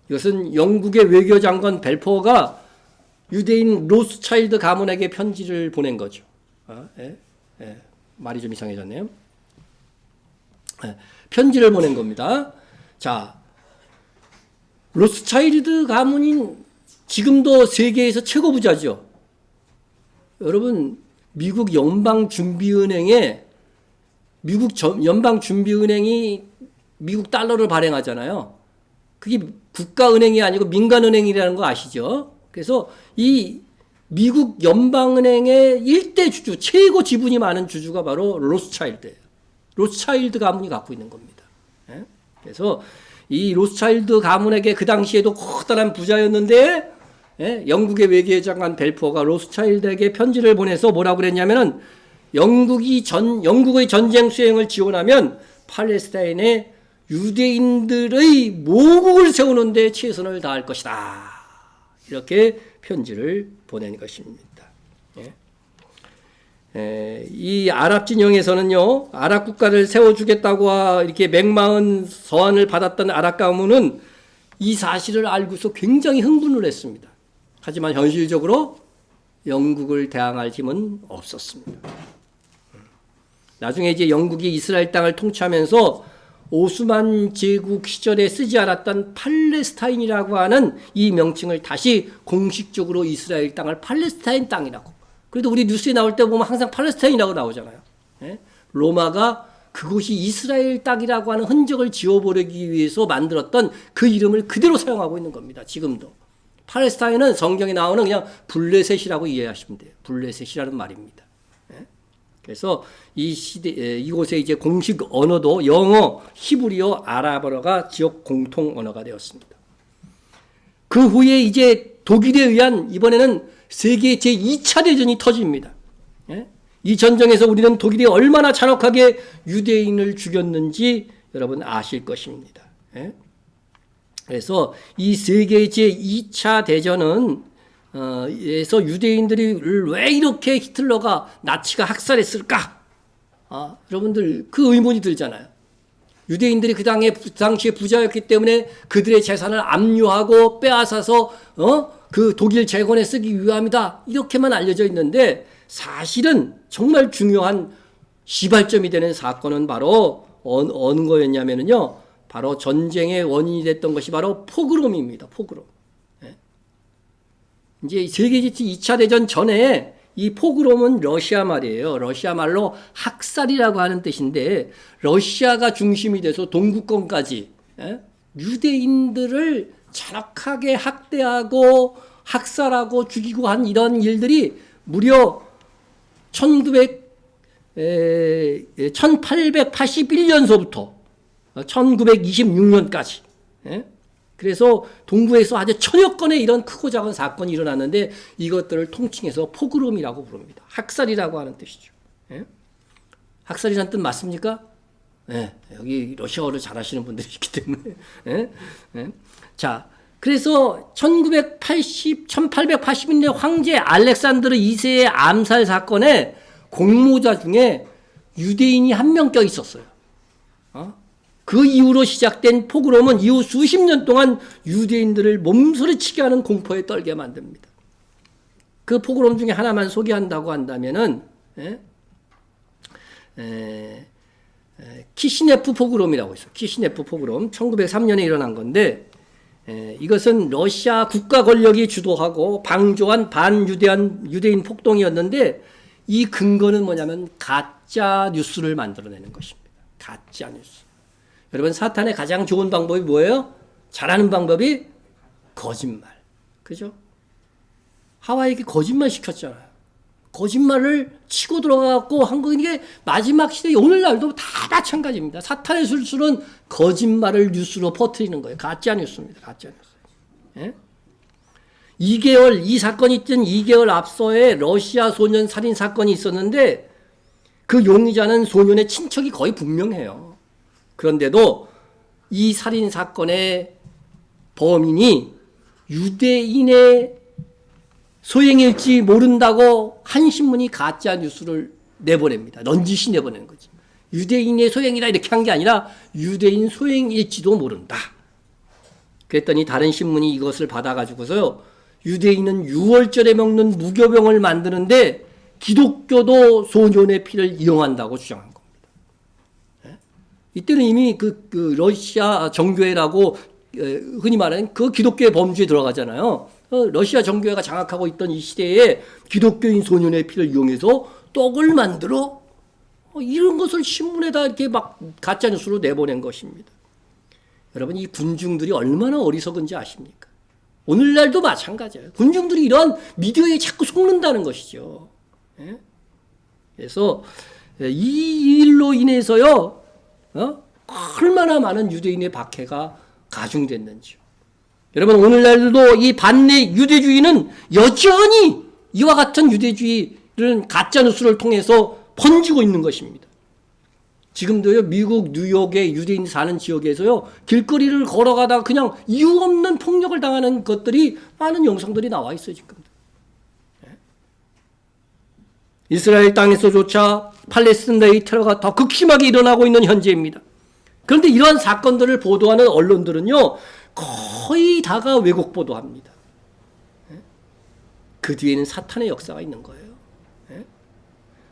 이것은 영국의 외교장관 벨푸어가 유대인 로스차일드 가문에게 편지를 보낸 거죠. 말이 좀 이상해졌네요. 편지를 보낸 겁니다. 자, 로스차일드 가문인 지금도 세계에서 최고 부자죠. 여러분, 미국 연방준비은행이 미국 달러를 발행하잖아요. 그게 국가은행이 아니고 민간은행이라는 거 아시죠? 그래서 이 미국 연방은행의 일대 주주, 최고 지분이 많은 주주가 바로 로스차일드예요. 로스차일드 가문이 갖고 있는 겁니다. 그래서 이 로스차일드 가문에게 그 당시에도 커다란 부자였는데, 영국의 외교장관 벨포어가 로스차일드에게 편지를 보내서 뭐라고 그랬냐면은 영국의 전쟁 수행을 지원하면 팔레스타인의 유대인들의 모국을 세우는데 최선을 다할 것이다. 이렇게 편지를 보낸 것입니다. 이 아랍 진영에서는요, 아랍 국가를 세워주겠다고 이렇게 맹망한 서한을 받았던 아랍 가문은 이 사실을 알고서 굉장히 흥분을 했습니다. 하지만 현실적으로 영국을 대항할 힘은 없었습니다. 나중에 이제 영국이 이스라엘 땅을 통치하면서 오스만 제국 시절에 쓰지 않았던 팔레스타인이라고 하는 이 명칭을 다시 공식적으로 이스라엘 땅을 팔레스타인 땅이라고. 그래도 우리 뉴스에 나올 때 보면 항상 팔레스타인이라고 나오잖아요. 로마가 그곳이 이스라엘 땅이라고 하는 흔적을 지워버리기 위해서 만들었던 그 이름을 그대로 사용하고 있는 겁니다. 지금도. 팔레스타인은 성경에 나오는 그냥 블레셋이라고 이해하시면 돼요. 블레셋이라는 말입니다. 그래서 이곳에 이제 공식 언어도 영어, 히브리어, 아랍어가 지역 공통 언어가 되었습니다. 그 후에 이제 독일에 의한 이번에는 세계 제2차 대전이 터집니다. 이 전쟁에서 우리는 독일이 얼마나 잔혹하게 유대인을 죽였는지 여러분 아실 것입니다. 그래서 이 세계 제2차 대전은 에서 유대인들이 왜 이렇게 히틀러가 나치가 학살했을까? 여러분들 그 의문이 들잖아요. 유대인들이 그 당시에 부자였기 때문에 그들의 재산을 압류하고 빼앗아서 그 독일 재건에 쓰기 위함이다. 이렇게만 알려져 있는데 사실은 정말 중요한 시발점이 되는 사건은 바로 어느 거였냐면요. 바로 전쟁의 원인이 됐던 것이 바로 포그롬입니다. 포그롬. 이제 세계 2차 대전 전에 이 포그롬은 러시아 말이에요. 러시아 말로 학살이라고 하는 뜻인데 러시아가 중심이 돼서 동구권까지 유대인들을 잔혹하게 학대하고 학살하고 죽이고 한 이런 일들이 무려 1881년서부터 1926년까지 그래서 동구에서 아주 천여 건의 이런 크고 작은 사건이 일어났는데 이것들을 통칭해서 포그롬이라고 부릅니다. 학살이라고 하는 뜻이죠. 학살이라는 뜻 맞습니까? 여기 러시아어를 잘하시는 분들이 있기 때문에. 자, 그래서 1881년 황제 알렉산드르 2세의 암살 사건에 공모자 중에 유대인이 한 명 껴 있었어요. 그 이후로 시작된 포그롬은 이후 수십 년 동안 유대인들을 몸서리치게 하는 공포에 떨게 만듭니다. 그 포그롬 중에 하나만 소개한다고 한다면은 키시네프 포그롬이라고 있어요. 키시네프 포그롬 1903년에 일어난 건데 이것은 러시아 국가 권력이 주도하고 방조한 유대인 폭동이었는데 이 근거는 뭐냐면 가짜 뉴스를 만들어내는 것입니다. 가짜 뉴스. 여러분 사탄의 가장 좋은 방법이 뭐예요? 잘하는 방법이 거짓말. 그죠? 하와에게 거짓말 시켰잖아요. 거짓말을 치고 들어가고 한 거게 마지막 시대 오늘날도 다 마찬가지입니다. 사탄의 술수는 거짓말을 뉴스로 퍼뜨리는 거예요. 가짜 뉴스입니다. 가짜 뉴스. 2개월 이 사건이 있던 2개월 앞서에 러시아 소년 살인 사건이 있었는데 그 용의자는 소년의 친척이 거의 분명해요. 그런데도 이 살인 사건의 범인이 유대인의 소행일지 모른다고 한 신문이 가짜 뉴스를 내보냅니다. 넌지시 내보내는 거지. 유대인의 소행이다 이렇게 한 게 아니라 유대인 소행일지도 모른다. 그랬더니 다른 신문이 이것을 받아가지고서요. 유대인은 6월절에 먹는 무교병을 만드는데 기독교도 소년의 피를 이용한다고 주장한 겁니다. 이때는 이미 그 러시아 정교회라고 흔히 말하는 그 기독교의 범주에 들어가잖아요. 러시아 정교회가 장악하고 있던 이 시대에 기독교인 소년의 피를 이용해서 떡을 만들어 이런 것을 신문에다 이렇게 막 가짜뉴스로 내보낸 것입니다. 여러분 이 군중들이 얼마나 어리석은지 아십니까? 오늘날도 마찬가지예요. 군중들이 이런 미디어에 자꾸 속는다는 것이죠. 그래서 이 일로 인해서요. 얼마나 많은 유대인의 박해가 가중됐는지요. 여러분, 오늘날도 이 반내 유대주의는 여전히 이와 같은 유대주의를 가짜뉴스를 통해서 번지고 있는 것입니다. 지금도요, 미국 뉴욕의 유대인 사는 지역에서요, 길거리를 걸어가다가 그냥 이유 없는 폭력을 당하는 것들이 많은 영상들이 나와 있어요, 지금. 이스라엘 땅에서조차 팔레스타인의 테러가 더 극심하게 일어나고 있는 현재입니다. 그런데 이러한 사건들을 보도하는 언론들은요, 거의 다가 왜곡 보도합니다. 그 뒤에는 사탄의 역사가 있는 거예요.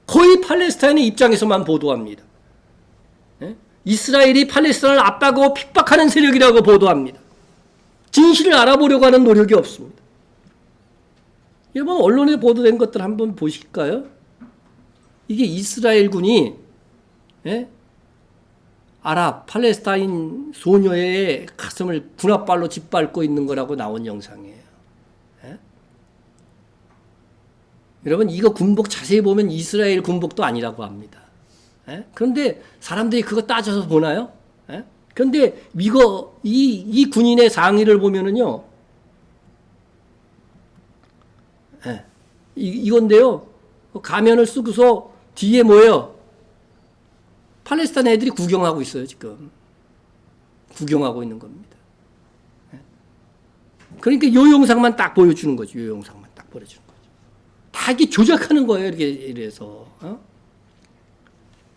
거의 팔레스타인의 입장에서만 보도합니다. 이스라엘이 팔레스타인을 압박하고 핍박하는 세력이라고 보도합니다. 진실을 알아보려고 하는 노력이 없습니다. 여러분, 언론에 보도된 것들 한번 보실까요? 이게 이스라엘군이 아랍, 팔레스타인 소녀의 가슴을 군합발로 짓밟고 있는 거라고 나온 영상이에요. 여러분, 이거 군복 자세히 보면 이스라엘 군복도 아니라고 합니다. 그런데 사람들이 그거 따져서 보나요? 그런데 이 군인의 상의를 보면은요, 이건데요, 가면을 쓰고서 뒤에 뭐예요? 팔레스타인 애들이 구경하고 있어요, 지금. 구경하고 있는 겁니다. 그러니까 요 영상만 딱 보여주는 거죠. 요 영상만 딱 보여주는 거죠. 다 이게 조작하는 거예요, 이래서.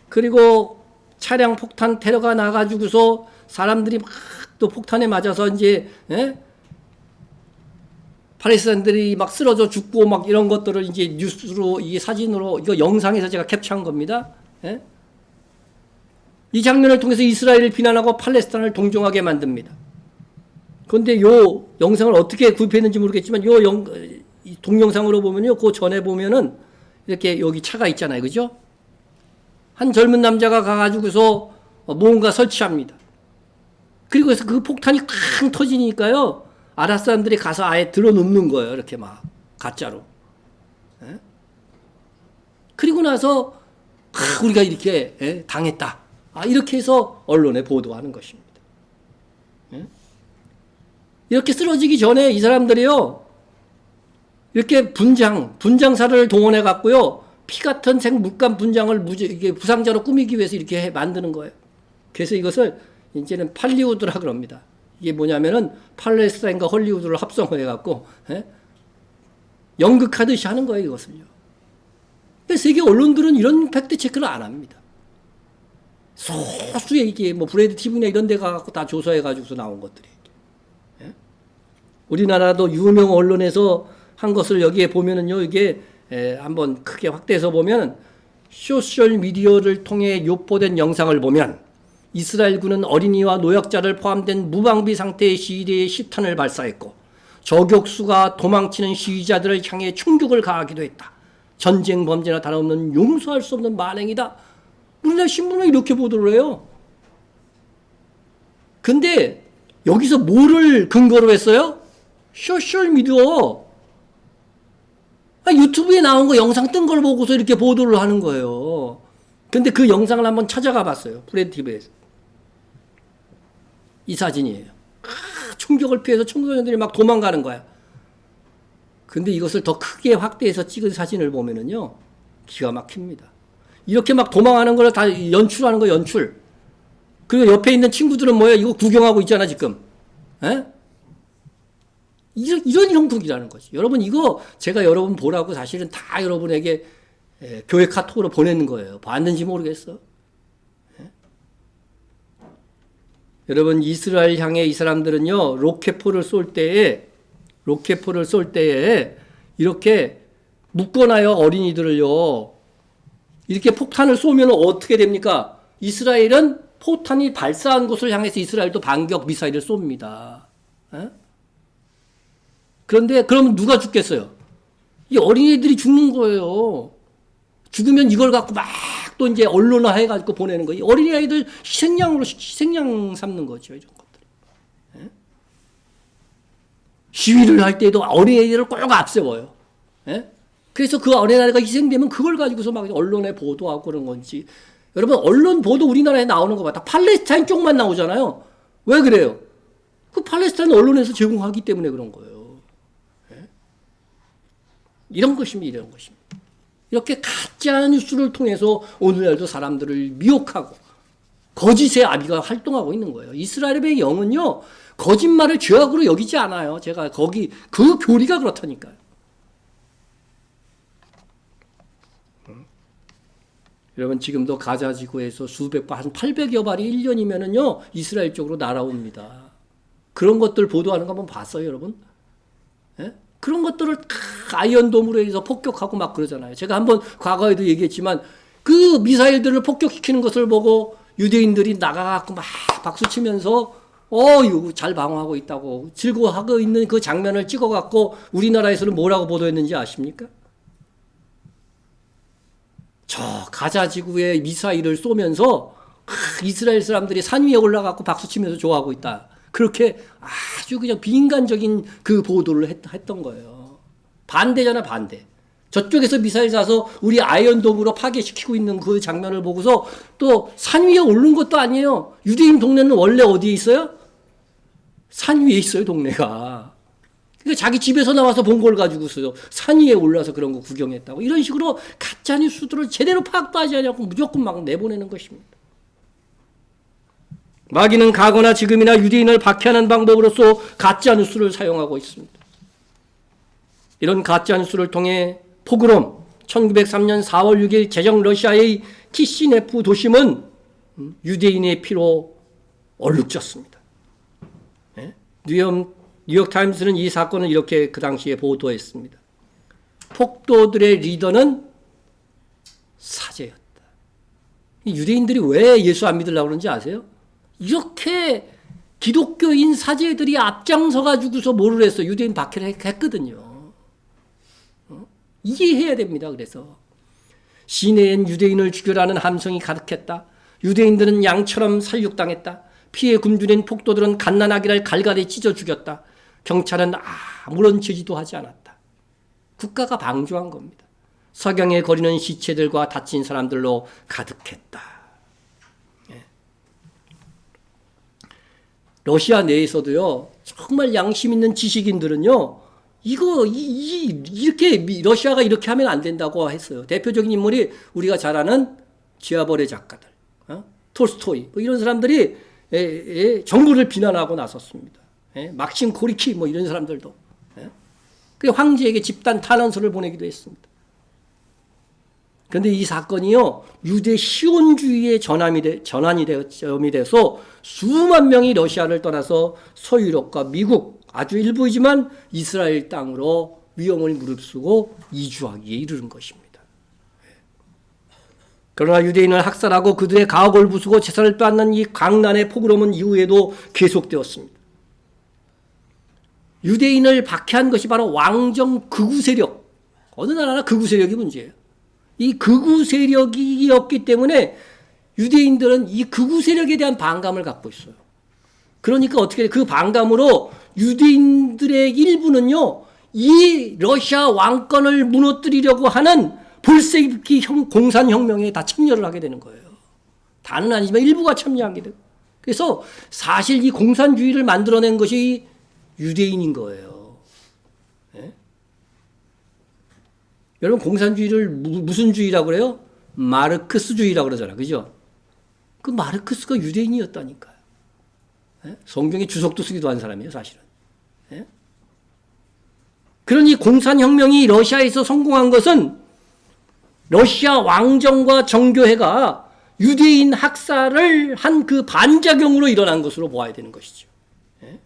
그리고 차량 폭탄 테러가 나가지고서 사람들이 막 또 폭탄에 맞아서 이제, 팔레스타인들이 막 쓰러져 죽고 막 이런 것들을 이제 뉴스로, 이게 사진으로, 이거 영상에서 제가 캡처한 겁니다. 이 장면을 통해서 이스라엘을 비난하고 팔레스타인을 동정하게 만듭니다. 그런데 요 영상을 어떻게 구입했는지 모르겠지만 이 동영상으로 보면요, 그 전에 보면은 이렇게 여기 차가 있잖아요, 그죠? 한 젊은 남자가 가가지고서 뭔가 설치합니다. 그리고 해서 그 폭탄이 쾅 터지니까요, 아랍 사람들이 가서 아예 들어눕는 거예요, 이렇게 막 가짜로. 그리고 나서 우리가 이렇게 당했다. 이렇게 해서 언론에 보도하는 것입니다. 이렇게 쓰러지기 전에 이 사람들이요, 이렇게 분장사를 동원해 갖고요, 피 같은 생물감 분장을 이게 부상자로 꾸미기 위해서 이렇게 만드는 거예요. 그래서 이것을 이제는 팔리우드라 그럽니다. 이게 뭐냐면은 팔레스타인과 헐리우드를 합성해 갖고 연극하듯이 하는 거예요, 이것을요. 근데 세계 언론들은 이런 팩트 체크를 안 합니다. 소수의 이게 뭐 브레드 TV나 이런 데 가갖고 다 조사해 가지고서 나온 것들이. 우리나라도 유명 언론에서 한 것을 여기에 보면은요, 이게 한번 크게 확대해서 보면, 소셜 미디어를 통해 유포된 영상을 보면 이스라엘군은 어린이와 노약자를 포함된 무방비 상태의 시위대에 시탄을 발사했고 저격수가 도망치는 시위자들을 향해 충격을 가하기도 했다. 전쟁 범죄나 다름없는 용서할 수 없는 만행이다. 우리나라 신문은 이렇게 보도를 해요. 근데 여기서 뭐를 근거로 했어요? 소셜 미디어. 유튜브에 나온 거 영상 뜬 걸 보고서 이렇게 보도를 하는 거예요. 근데 그 영상을 한번 찾아가 봤어요. 브레드 TV에서. 이 사진이에요. 충격을 피해서 청소년들이 막 도망가는 거야. 근데 이것을 더 크게 확대해서 찍은 사진을 보면은요, 기가 막힙니다. 이렇게 막 도망하는 걸 다 연출하는 거, 연출. 그리고 옆에 있는 친구들은 뭐예요? 이거 구경하고 있잖아, 지금. 이런 형국이라는 거지. 여러분, 이거 제가 여러분 보라고 사실은 다 여러분에게 교회 카톡으로 보내는 거예요. 봤는지 모르겠어. 여러분, 이스라엘 향해 이 사람들은요, 로켓포를 쏠 때에 이렇게 묶어놔요, 어린이들을요. 이렇게 폭탄을 쏘면 어떻게 됩니까? 이스라엘은 포탄이 발사한 곳을 향해서 이스라엘도 반격 미사일을 쏩니다. 그런데 그러면 누가 죽겠어요? 이 어린이들이 죽는 거예요. 죽으면 이걸 갖고 막 또 이제 언론화 해가지고 보내는 거예요. 어린이들 희생양 삼는 거죠, 이런 것들. 시위를 할 때도 어린이들을 꼭 앞세워요. 그래서 그 어린아이가 희생되면 그걸 가지고서 막 언론에 보도하고 그런 건지. 여러분, 언론 보도 우리나라에 나오는 거 봐. 다 팔레스타인 쪽만 나오잖아요. 왜 그래요? 그 팔레스타인 언론에서 제공하기 때문에 그런 거예요. 예? 이런 것입니다. 이런 것입니다. 이렇게 가짜 뉴스를 통해서 오늘날도 사람들을 미혹하고 거짓의 아비가 활동하고 있는 거예요. 이스라엘의 영은요, 거짓말을 죄악으로 여기지 않아요. 제가 거기 그 교리가 그렇다니까요. 여러분, 지금도 가자 지구에서 수백 발, 한 800여 발이 1년이면은요, 이스라엘 쪽으로 날아옵니다. 그런 것들 보도하는 거 한번 봤어요, 여러분? 예? 그런 것들을 아이언돔으로 해서 폭격하고 막 그러잖아요. 제가 한번 과거에도 얘기했지만 그 미사일들을 폭격시키는 것을 보고 유대인들이 나가갖고 막 박수치면서 이거 잘 방어하고 있다고 즐거워하고 있는 그 장면을 찍어갖고 우리나라에서는 뭐라고 보도했는지 아십니까? 저 가자 지구에 미사일을 쏘면서 이스라엘 사람들이 산 위에 올라가고 박수치면서 좋아하고 있다. 그렇게 아주 그냥 비인간적인 그 보도를 했던 거예요. 반대잖아, 반대. 저쪽에서 미사일 쏴서 우리 아이언돔으로 파괴시키고 있는 그 장면을 보고서 또 산 위에 오른 것도 아니에요. 유대인 동네는 원래 어디에 있어요? 산 위에 있어요, 동네가. 그러니까 자기 집에서 나와서 본 걸 가지고서요, 산 위에 올라서 그런 거 구경했다고. 이런 식으로 가짜 뉴스들을 제대로 파악도 하지 않냐고 무조건 막 내보내는 것입니다. 마귀는 과거나 지금이나 유대인을 박해하는 방법으로서 가짜 뉴스를 사용하고 있습니다. 이런 가짜 뉴스를 통해 포그롬 1903년 4월 6일 제정 러시아의 키시네프 도심은 유대인의 피로 얼룩졌습니다. 뉴욕타임스는 이 사건을 이렇게 그 당시에 보도했습니다. 폭도들의 리더는 사제였다. 유대인들이 왜 예수 안 믿으려고 그러는지 아세요? 이렇게 기독교인 사제들이 앞장서 가지고서 뭐를 했어? 유대인 박해를 했거든요. 이해해야 됩니다. 그래서 시내엔 유대인을 죽여라는 함성이 가득했다. 유대인들은 양처럼 살육당했다. 피해 굶주린 폭도들은 갓난아기를 갈갈이 찢어 죽였다. 경찰은 아무런 제지도 하지 않았다. 국가가 방조한 겁니다. 석양에 거리는 시체들과 다친 사람들로 가득했다. 러시아 내에서도요, 정말 양심 있는 지식인들은요, 이렇게 러시아가 이렇게 하면 안 된다고 했어요. 대표적인 인물이 우리가 잘 아는 지하벌의 작가들, 톨스토이, 이런 사람들이 정부를 비난하고 나섰습니다. 막심 고리키 이런 사람들도. 그 황제에게 집단 탄원서를 보내기도 했습니다. 그런데 이 사건이요, 유대 시온주의의 전환이 돼서 수만 명이 러시아를 떠나서 서유럽과 미국, 아주 일부이지만 이스라엘 땅으로 위험을 무릅쓰고 이주하기에 이르는 것입니다. 그러나 유대인을 학살하고 그들의 가옥을 부수고 재산을 빼앗는 이 광란의 포그롬은 이후에도 계속되었습니다. 유대인을 박해한 것이 바로 왕정 극우 세력, 어느 나라나 극우 세력이 문제예요. 이 극우 세력이었기 때문에 유대인들은 이 극우 세력에 대한 반감을 갖고 있어요. 그러니까 어떻게 그 반감으로 유대인들의 일부는요, 이 러시아 왕권을 무너뜨리려고 하는 볼세비키 공산혁명에 다 참여를 하게 되는 거예요. 다는 아니지만 일부가 참여하게 되고. 그래서 사실 이 공산주의를 만들어낸 것이 유대인인 거예요. 네? 여러분, 공산주의를 무슨 주의라고 그래요? 마르크스주의라고 그러잖아요. 그죠? 그 마르크스가 유대인이었다니까요. 네? 성경에 주석도 쓰기도 한 사람이에요, 사실은. 네? 그러니 공산혁명이 러시아에서 성공한 것은 러시아 왕정과 정교회가 유대인 학살을 한 그 반작용으로 일어난 것으로 보아야 되는 것이죠. 네?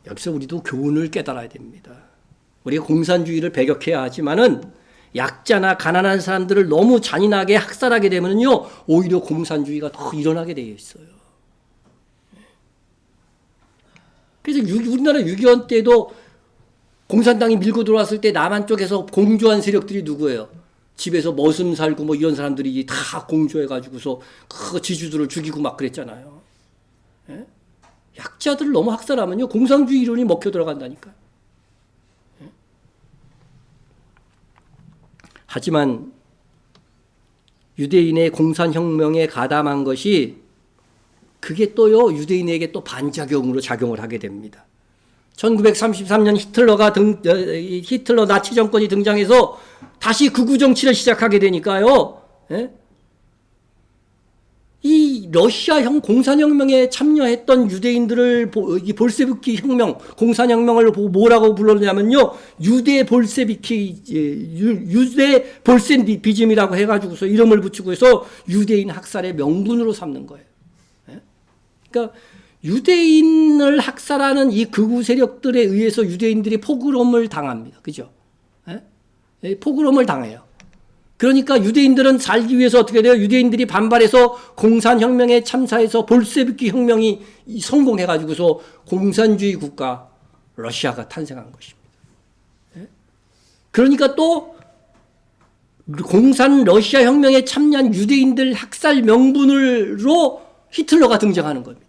여기서 우리도 교훈을 깨달아야 됩니다. 우리가 공산주의를 배격해야 하지만은 약자나 가난한 사람들을 너무 잔인하게 학살하게 되면요, 오히려 공산주의가 더 일어나게 되어 있어요. 그래서 우리나라 6.25 때도 공산당이 밀고 들어왔을 때 남한 쪽에서 공조한 세력들이 누구예요? 집에서 머슴 살고 이런 사람들이 다 공조해가지고서 그 지주들을 죽이고 막 그랬잖아요. 예? 약자들을 너무 학살하면요, 공산주의 이론이 먹혀 들어간다니까. 예? 하지만 유대인의 공산혁명에 가담한 것이 그게 또요 유대인에게 또 반작용으로 작용을 하게 됩니다. 1933년 히틀러 나치 정권이 등장해서 다시 극우 정치를 시작하게 되니까요. 예? 이 러시아형 공산혁명에 참여했던 유대인들을 볼세비키 혁명, 공산혁명을 보고 뭐라고 불렀냐면요. 유대 볼세비즘이라고 해가지고서 이름을 붙이고 해서 유대인 학살의 명분으로 삼는 거예요. 예? 그러니까 유대인을 학살하는 이 극우 세력들에 의해서 유대인들이 포그롬을 당합니다. 그죠? 예? 포그롬을 당해요. 그러니까 유대인들은 살기 위해서 어떻게 돼요? 유대인들이 반발해서 공산혁명에 참사해서 볼세비키 혁명이 성공해가지고서 공산주의 국가 러시아가 탄생한 것입니다. 예? 그러니까 또 공산 러시아 혁명에 참여한 유대인들 학살 명분으로 히틀러가 등장하는 겁니다.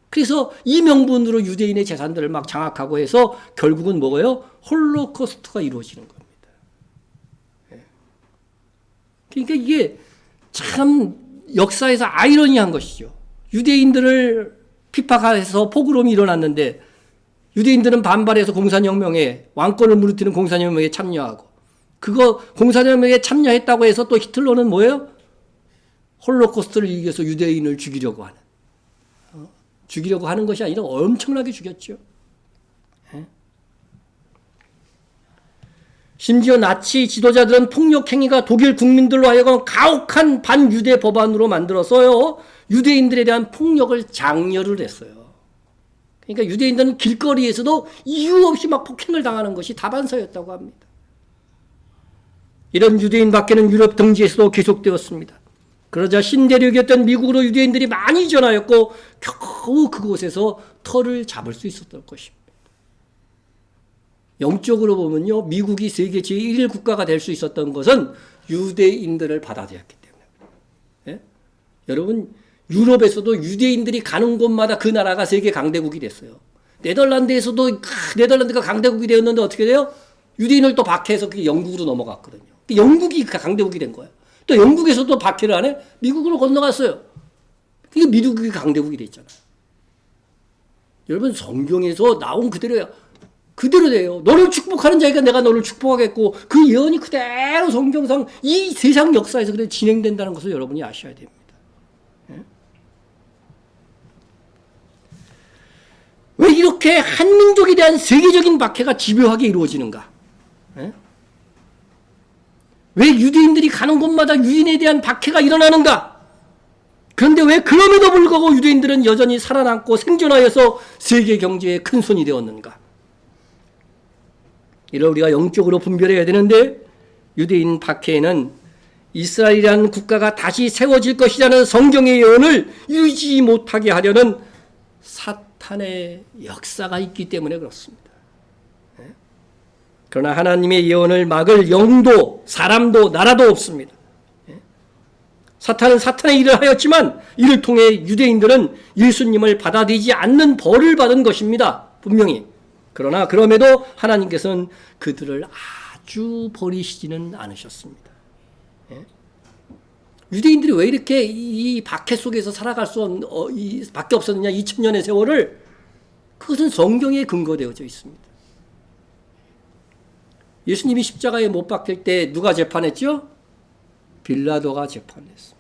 그래서 이 명분으로 유대인의 재산들을 막 장악하고 해서 결국은 뭐예요? 홀로코스트가 이루어지는 겁니다. 그러니까 이게 참 역사에서 아이러니한 것이죠. 유대인들을 핍박해서 포그롬이 일어났는데 유대인들은 반발해서 공산혁명에 왕권을 무너뜨리는 공산혁명에 참여하고 그거 공산혁명에 참여했다고 해서 또 히틀러는 뭐예요? 홀로코스트를 이겨서 유대인을 죽이려고 하는 것이 아니라 엄청나게 죽였죠. 심지어 나치 지도자들은 폭력 행위가 독일 국민들로 하여금 가혹한 반유대 법안으로 만들어서요. 유대인들에 대한 폭력을 장려를 했어요. 그러니까 유대인들은 길거리에서도 이유 없이 막 폭행을 당하는 것이 다반사였다고 합니다. 이런 유대인 밖에는 유럽 등지에서도 계속되었습니다. 그러자 신대륙이었던 미국으로 유대인들이 많이 이전하였고 겨우 그곳에서 털을 잡을 수 있었던 것입니다. 영적으로 보면요, 미국이 세계 제1 국가가 될 수 있었던 것은 유대인들을 받아들였기 때문에. 예? 여러분, 유럽에서도 유대인들이 가는 곳마다 그 나라가 세계 강대국이 됐어요. 네덜란드에서도 네덜란드가 강대국이 되었는데 어떻게 돼요? 유대인을 또 박해해서 그게 영국으로 넘어갔거든요. 영국이 강대국이 된 거예요. 또 영국에서도 박해를 안 해? 미국으로 건너갔어요. 그게 미국이 강대국이 됐잖아요. 여러분, 성경에서 나온 그대로예요. 그대로 돼요. 너를 축복하는 자니까 내가 너를 축복하겠고 그 예언이 그대로 성경상 이 세상 역사에서 그대로 진행된다는 것을 여러분이 아셔야 됩니다. 예? 왜 이렇게 한민족에 대한 세계적인 박해가 집요하게 이루어지는가? 예? 왜 유대인들이 가는 곳마다 유대인에 대한 박해가 일어나는가? 그런데 왜 그럼에도 불구하고 유대인들은 여전히 살아남고 생존하여서 세계 경제에 큰 손이 되었는가? 이를 우리가 영적으로 분별해야 되는데 유대인 박해에는 이스라엘이라는 국가가 다시 세워질 것이라는 성경의 예언을 이루지 못하게 하려는 사탄의 역사가 있기 때문에 그렇습니다. 그러나 하나님의 예언을 막을 영도 사람도 나라도 없습니다. 사탄은 사탄의 일을 하였지만 이를 통해 유대인들은 예수님을 받아들이지 않는 벌을 받은 것입니다. 분명히. 그러나 그럼에도 하나님께서는 그들을 아주 버리시지는 않으셨습니다. 예? 유대인들이 왜 이렇게 이 박해 속에서 살아갈 밖에 없었느냐 2000년의 세월을 그것은 성경에 근거되어져 있습니다. 예수님이 십자가에 못 박힐 때 누가 재판했죠? 빌라도가 재판했습니다.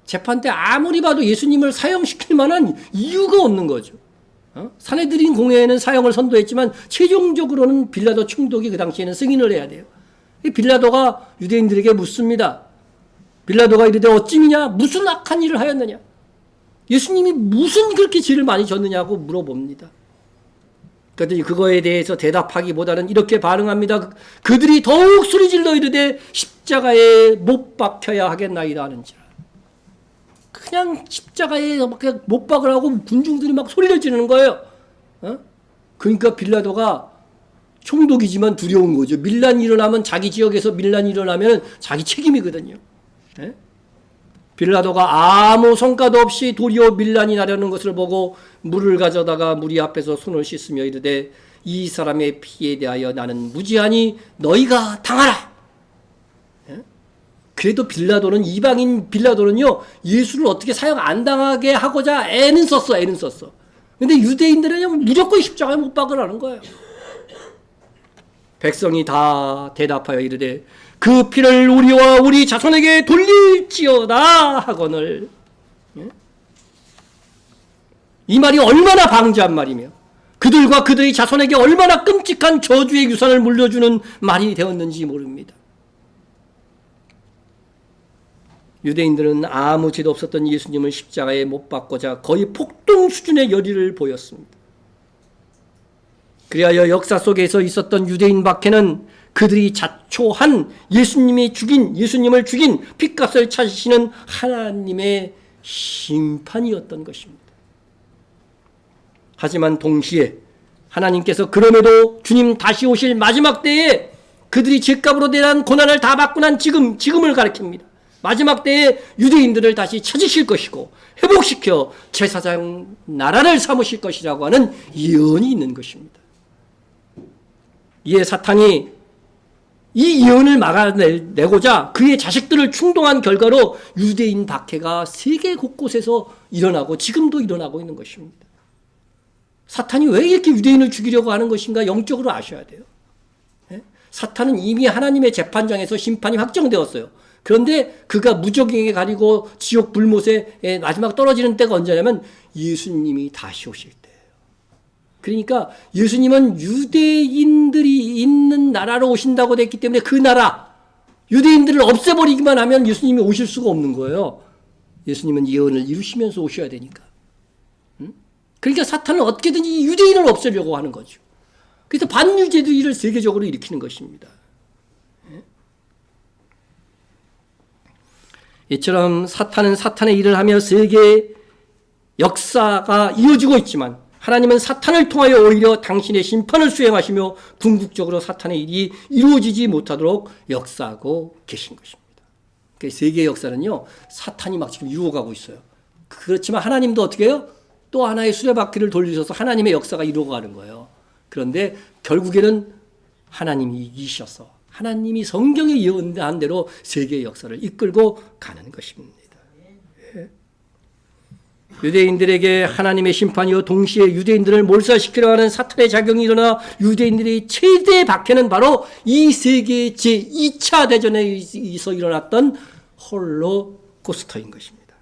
재판 때 아무리 봐도 예수님을 사형시킬 만한 이유가 없는 거죠. 사내들인 공회에는 사형을 선도했지만 최종적으로는 빌라도 총독이 그 당시에는 승인을 해야 돼요. 빌라도가 유대인들에게 묻습니다. 빌라도가 이르되 어찌미냐? 무슨 악한 일을 하였느냐? 예수님이 무슨 그렇게 죄를 많이 졌느냐고 물어봅니다. 그랬더니 그거에 대해서 대답하기보다는 이렇게 반응합니다. 그들이 더욱 소리질러 이르되 십자가에 못 박혀야 하겠나이다 하는지라. 그냥 십자가에 못 박으라고 군중들이 막 소리를 지르는 거예요. 그러니까 빌라도가 총독이지만 두려운 거죠. 밀란이 일어나면 자기 지역에서 밀란이 일어나면 자기 책임이거든요. 빌라도가 아무 성과도 없이 도리어 밀란이 나려는 것을 보고 물을 가져다가 무리 앞에서 손을 씻으며 이르되 이 사람의 피에 대하여 나는 무지하니 너희가 당하라. 그래도 빌라도는, 이방인 빌라도는요, 예수를 어떻게 사형 안 당하게 하고자 애는 썼어. 근데 유대인들은 무조건 십자가에 못 박으라는 거예요. 백성이 다 대답하여 이르되 그 피를 우리와 우리 자손에게 돌릴지어다 하거늘. 이 말이 얼마나 방자한 말이며 그들과 그들의 자손에게 얼마나 끔찍한 저주의 유산을 물려주는 말이 되었는지 모릅니다. 유대인들은 아무 죄도 없었던 예수님을 십자가에 못 박고자 거의 폭동 수준의 열의를 보였습니다. 그리하여 역사 속에서 있었던 유대인 박해는 그들이 자초한 예수님을 죽인 핏값을 찾으시는 하나님의 심판이었던 것입니다. 하지만 동시에 하나님께서 그럼에도 주님 다시 오실 마지막 때에 그들이 죄값으로 대한 고난을 다 받고 난 지금을 가리킵니다. 마지막 때에 유대인들을 다시 찾으실 것이고 회복시켜 제사장 나라를 삼으실 것이라고 하는 예언이 있는 것입니다. 이에 사탄이 이 예언을 막아내고자 그의 자식들을 충동한 결과로 유대인 박해가 세계 곳곳에서 일어나고 지금도 일어나고 있는 것입니다. 사탄이 왜 이렇게 유대인을 죽이려고 하는 것인가 영적으로 아셔야 돼요. 사탄은 이미 하나님의 재판장에서 심판이 확정되었어요. 그런데 그가 무적행에 가리고 지옥 불못에 마지막 떨어지는 때가 언제냐면 예수님이 다시 오실 때예요. 그러니까 예수님은 유대인들이 있는 나라로 오신다고 됐기 때문에 그 나라, 유대인들을 없애버리기만 하면 예수님이 오실 수가 없는 거예요. 예수님은 예언을 이루시면서 오셔야 되니까. 그러니까 사탄은 어떻게든지 유대인을 없애려고 하는 거죠. 그래서 반유대주의를 세계적으로 일으키는 것입니다. 이처럼 사탄은 사탄의 일을 하며 세계 역사가 이어지고 있지만 하나님은 사탄을 통하여 오히려 당신의 심판을 수행하시며 궁극적으로 사탄의 일이 이루어지지 못하도록 역사하고 계신 것입니다. 그러니까 세계 역사는요, 사탄이 막 지금 이루어가고 있어요. 그렇지만 하나님도 어떻게 해요? 또 하나의 수레바퀴를 돌리셔서 하나님의 역사가 이루어가는 거예요. 그런데 결국에는 하나님이 이기셔서 하나님이 성경에 예언한 대로 세계의 역사를 이끌고 가는 것입니다. 유대인들에게 하나님의 심판이요 동시에 유대인들을 몰살시키려 하는 사탄의 작용이 일어나 유대인들의 최대 박해는 바로 이 세계 제2차 대전에서 일어났던 홀로코스터인 것입니다.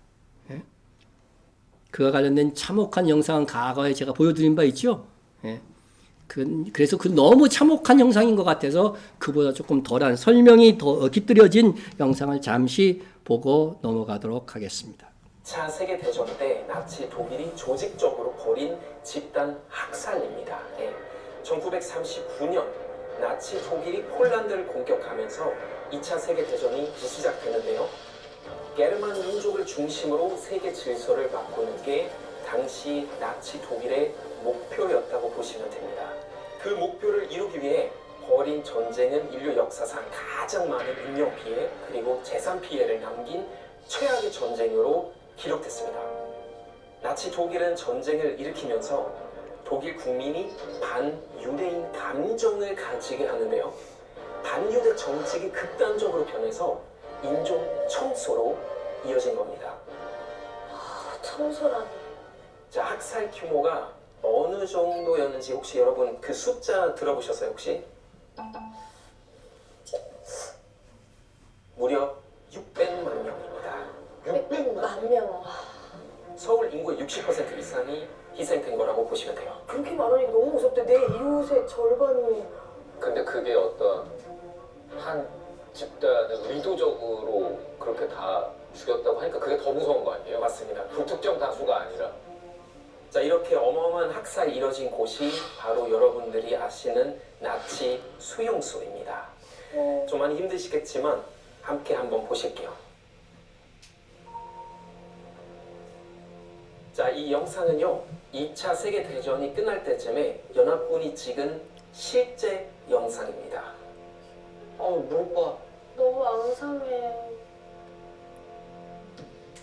그와 관련된 참혹한 영상은 과거에 제가 보여드린 바 있죠. 그래서 그 너무 참혹한 영상인 것 같아서 그보다 조금 덜한 설명이 더 깃들여진 영상을 잠시 보고 넘어가도록 하겠습니다. 차 세계대전 때 나치 독일이 조직적으로 벌인 집단 학살입니다. 1939년 나치 독일이 폴란드를 공격하면서 2차 세계대전이 시작되는데요. 게르만 민족을 중심으로 세계 질서를 바꾸는 게 당시 나치 독일의 목표였다고 보시면 됩니다. 그 목표를 이루기 위해 벌인 전쟁은 인류 역사상 가장 많은 인명 피해 그리고 재산 피해를 남긴 최악의 전쟁으로 기록됐습니다. 나치 독일은 전쟁을 일으키면서 독일 국민이 반유대인 감정을 가지게 하는데요. 반유대 정책이 극단적으로 변해서 인종 청소로 이어진 겁니다. 청소라니. 자, 학살 규모가 어느 정도였는지 혹시 여러분 그 숫자 들어보셨어요 혹시? 무려 600만 명입니다. 600만 명. 서울 인구의 60% 이상이 희생된 거라고 보시면 돼요. 그렇게 많으니 너무 무섭대. 내 이웃의 절반이. 근데 그게 어떤 한 집단을 의도적으로 그렇게 다 죽였다고 하니까 그게 더 무서운 거 아니에요? 맞습니다. 불특정 다수가 아니라. 자, 이렇게 어마어마한 학살이 이뤄진 곳이 바로 여러분들이 아시는 나치 수용소입니다. 좀 많이 힘드시겠지만 함께 한번 보실게요. 자, 이 영상은요 2차 세계대전이 끝날 때쯤에 연합군이 찍은 실제 영상입니다. 무릎 봐. 너무 앙상해.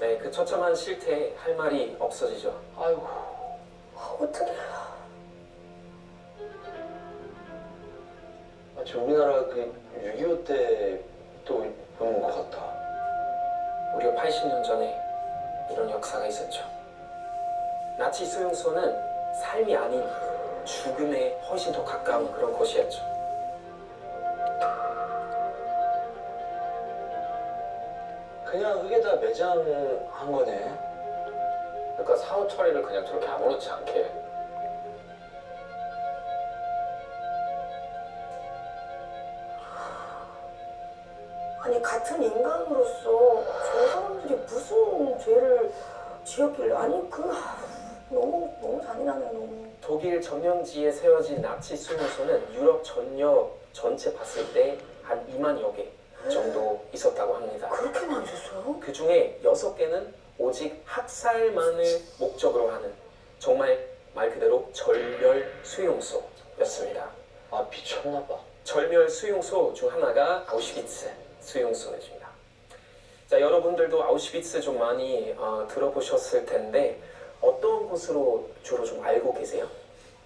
네, 그 처참한 실태에 할 말이 없어지죠. 아이고. 어떡해. 마치 우리나라 그 6.25 때 또 보는 것 같아. 280년 전에 이런 역사가 있었죠. 나치 수용소는 삶이 아닌 죽음에 훨씬 더 가까운 그런 곳이었죠. 그냥 흙에다 매장한 거네. 그러니까 사후 처리를 그냥 저렇게 아무렇지 않게. 아니 같은 인간으로서 저 사람들이 무슨 죄를 지었길래 아니 너무 잔인하네요 너무. 독일 점령지에 세워진 나치 수용소는 유럽 전역 전체 봤을 때 한 2만여 개 정도 있었다고 합니다. 그렇게 많으셨어요? 그 중에 6개는 오직 학살만을 목적으로 하는 정말 말 그대로 절멸 수용소였습니다. 아 미쳤나 봐. 절멸 수용소 중 하나가 아우슈비츠 수용소입니다. 자, 여러분들도 아우슈비츠 좀 많이 들어보셨을 텐데 어떤 곳으로 주로 좀 알고 계세요?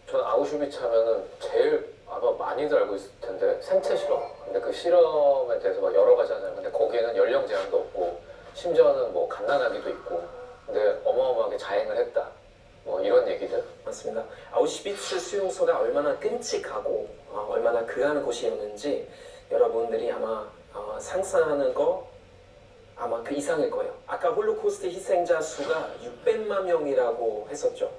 저는 아우슈비츠 하면은 제일 아마 많이들 알고 있을 텐데 생체 실험. 근데 그 실험에 대해서 막 여러 가지 하잖아요. 근데 거기에는 연령 제한도 없고 심지어는 뭐 갓난아기도 있고. 근데 어마어마하게 자행을 했다. 뭐 이런 얘기들. 맞습니다. 아우슈비츠 수용소가 얼마나 끔찍하고 얼마나 극한 곳이었는지 여러분들이 아마 상상하는 거 아마 그 이상일 거예요. 아까 홀로코스트 희생자 수가 600만 명이라고 했었죠.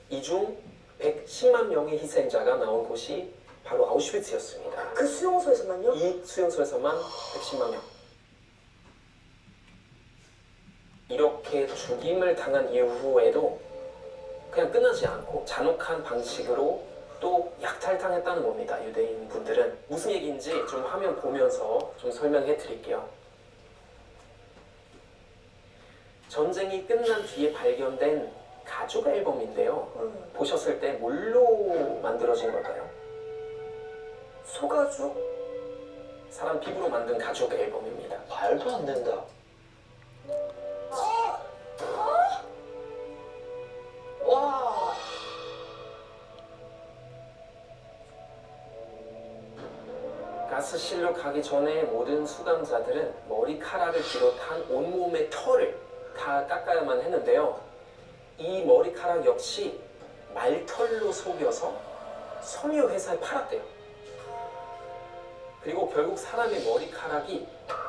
이 중 110만 명의 희생자가 나온 곳이 바로 아우슈비츠였습니다. 그 수용소에서만요? 이 수용소에서만 110만 명. 이렇게 죽임을 당한 이후에도 그냥 끝나지 않고 잔혹한 방식으로 또 약탈당했다는 겁니다. 유대인 분들은. 무슨 얘기인지 좀 화면 보면서 좀 설명해 드릴게요. 전쟁이 끝난 뒤에 발견된 가죽 앨범인데요. 보셨을 때 뭘로 만들어진 걸까요? 소가죽? 사람 피부로 만든 가죽 앨범입니다. 말도 안 된다. 와. 가스실로 가기 전에 모든 수감자들은 머리카락을 비롯한 온몸의 털을 다 깎아야만 했는데요. 이 머리카락 역시 말털로 속여서 섬유 회사에 팔았대요. 그리고 결국 사람의 머리카락이